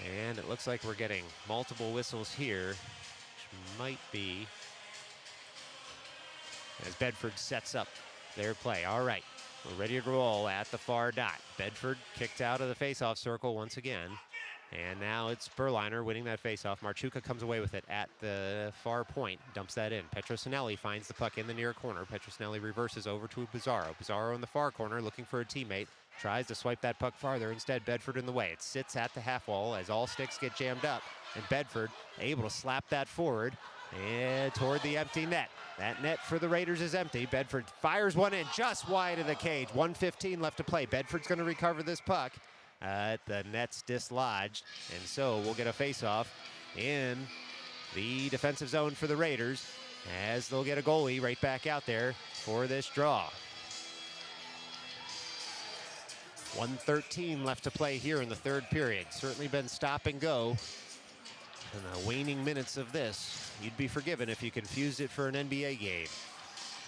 And it looks like we're getting multiple whistles here, which might be as Bedford sets up their play. All right, we're ready to roll at the far dot. Bedford kicked out of the faceoff circle once again. And now it's Berliner winning that faceoff. Marchuka comes away with it at the far point, dumps that in. Petrosinelli finds the puck in the near corner. Petrosinelli reverses over to Bizarro. Bizarro in the far corner looking for a teammate. Tries to swipe that puck farther. Instead, Bedford in the way. It sits at the half wall as all sticks get jammed up. And Bedford able to slap that forward and toward the empty net. That net for the Raiders is empty. Bedford fires one in just wide of the cage. 1:15 left to play. Bedford's going to recover this puck. The net's dislodged. And so we'll get a face-off in the defensive zone for the Raiders, as they'll get a goalie right back out there for this draw. 1:13 left to play here in the 3rd period. Certainly been stop and go in the waning minutes of this. You'd be forgiven if you confused it for an NBA game.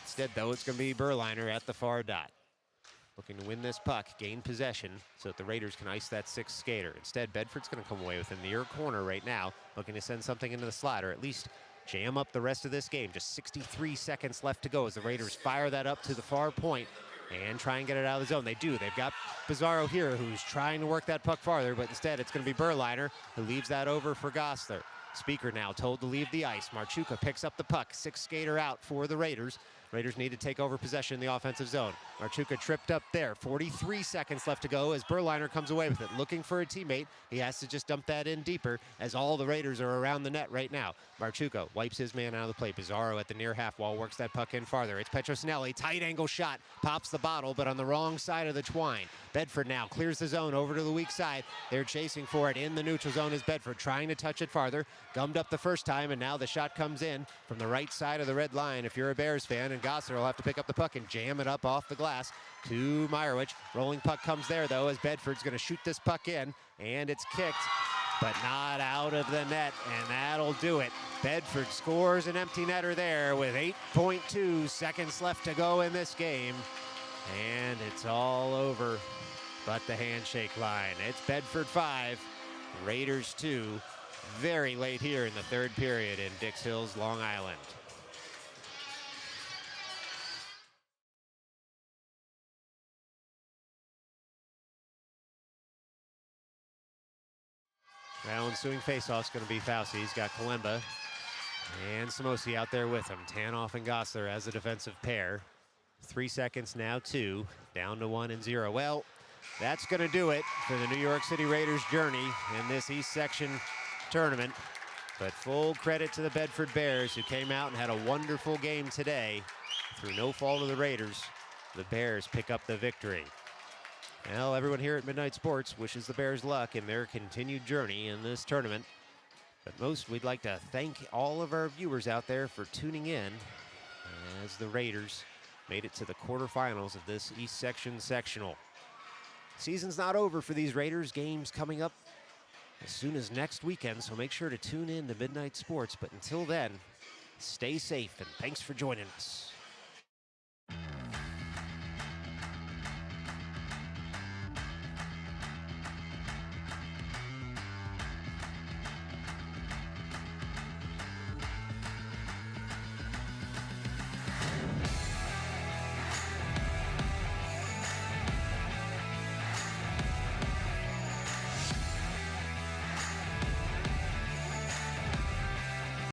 Instead, though, it's going to be Berliner at the far dot, looking to win this puck, gain possession, so that the Raiders can ice that 6th skater. Instead, Bedford's going to come away with a near corner right now, looking to send something into the slot, or at least jam up the rest of this game. Just 63 seconds left to go as the Raiders fire that up to the far point and try and get it out of the zone. They do. They've got Bizarro here, who's trying to work that puck farther, but instead it's going to be Berliner who leaves that over for Gosler. Speaker now told to leave the ice. Marchuka picks up the puck. 6th skater out for the Raiders. Raiders need to take over possession in the offensive zone. Marchuka tripped up there. 43 seconds left to go as Berliner comes away with it. Looking for a teammate. He has to just dump that in deeper as all the Raiders are around the net right now. Marchuka wipes his man out of the play. Bizarro at the near half wall works that puck in farther. It's Petrosinelli. Tight angle shot. Pops the bottle, but on the wrong side of the twine. Bedford now clears the zone over to the weak side. They're chasing for it in the neutral zone as Bedford trying to touch it farther. Gummed up the first time, and now the shot comes in from the right side of the red line if you're a Bears fan. And Gosler will have to pick up the puck and jam it up off the glass to Meyerowicz. Rolling puck comes there, though, as Bedford's going to shoot this puck in, and it's kicked, but not out of the net, and that'll do it. Bedford scores an empty netter there with 8.2 seconds left to go in this game, and it's all over but the handshake line. It's Bedford 5, Raiders 2, very late here in the 3rd period in Dix Hills, Long Island. Well, ensuing faceoff's going to be Fauci. He's got Kalemba and Samosi out there with him. Tanoff and Gosler as a defensive pair. 3 seconds now, 2, down to 1 and 0. Well, that's going to do it for the New York City Raiders' journey in this East Section tournament. But full credit to the Bedford Bears, who came out and had a wonderful game today. Through no fault of the Raiders, the Bears pick up the victory. Well, everyone here at Midnight Sports wishes the Bears luck in their continued journey in this tournament. But most, we'd like to thank all of our viewers out there for tuning in as the Raiders made it to the quarterfinals of this East Section sectional. Season's not over for these Raiders. Games coming up as soon as next weekend, so make sure to tune in to Midnight Sports. But until then, stay safe and thanks for joining us.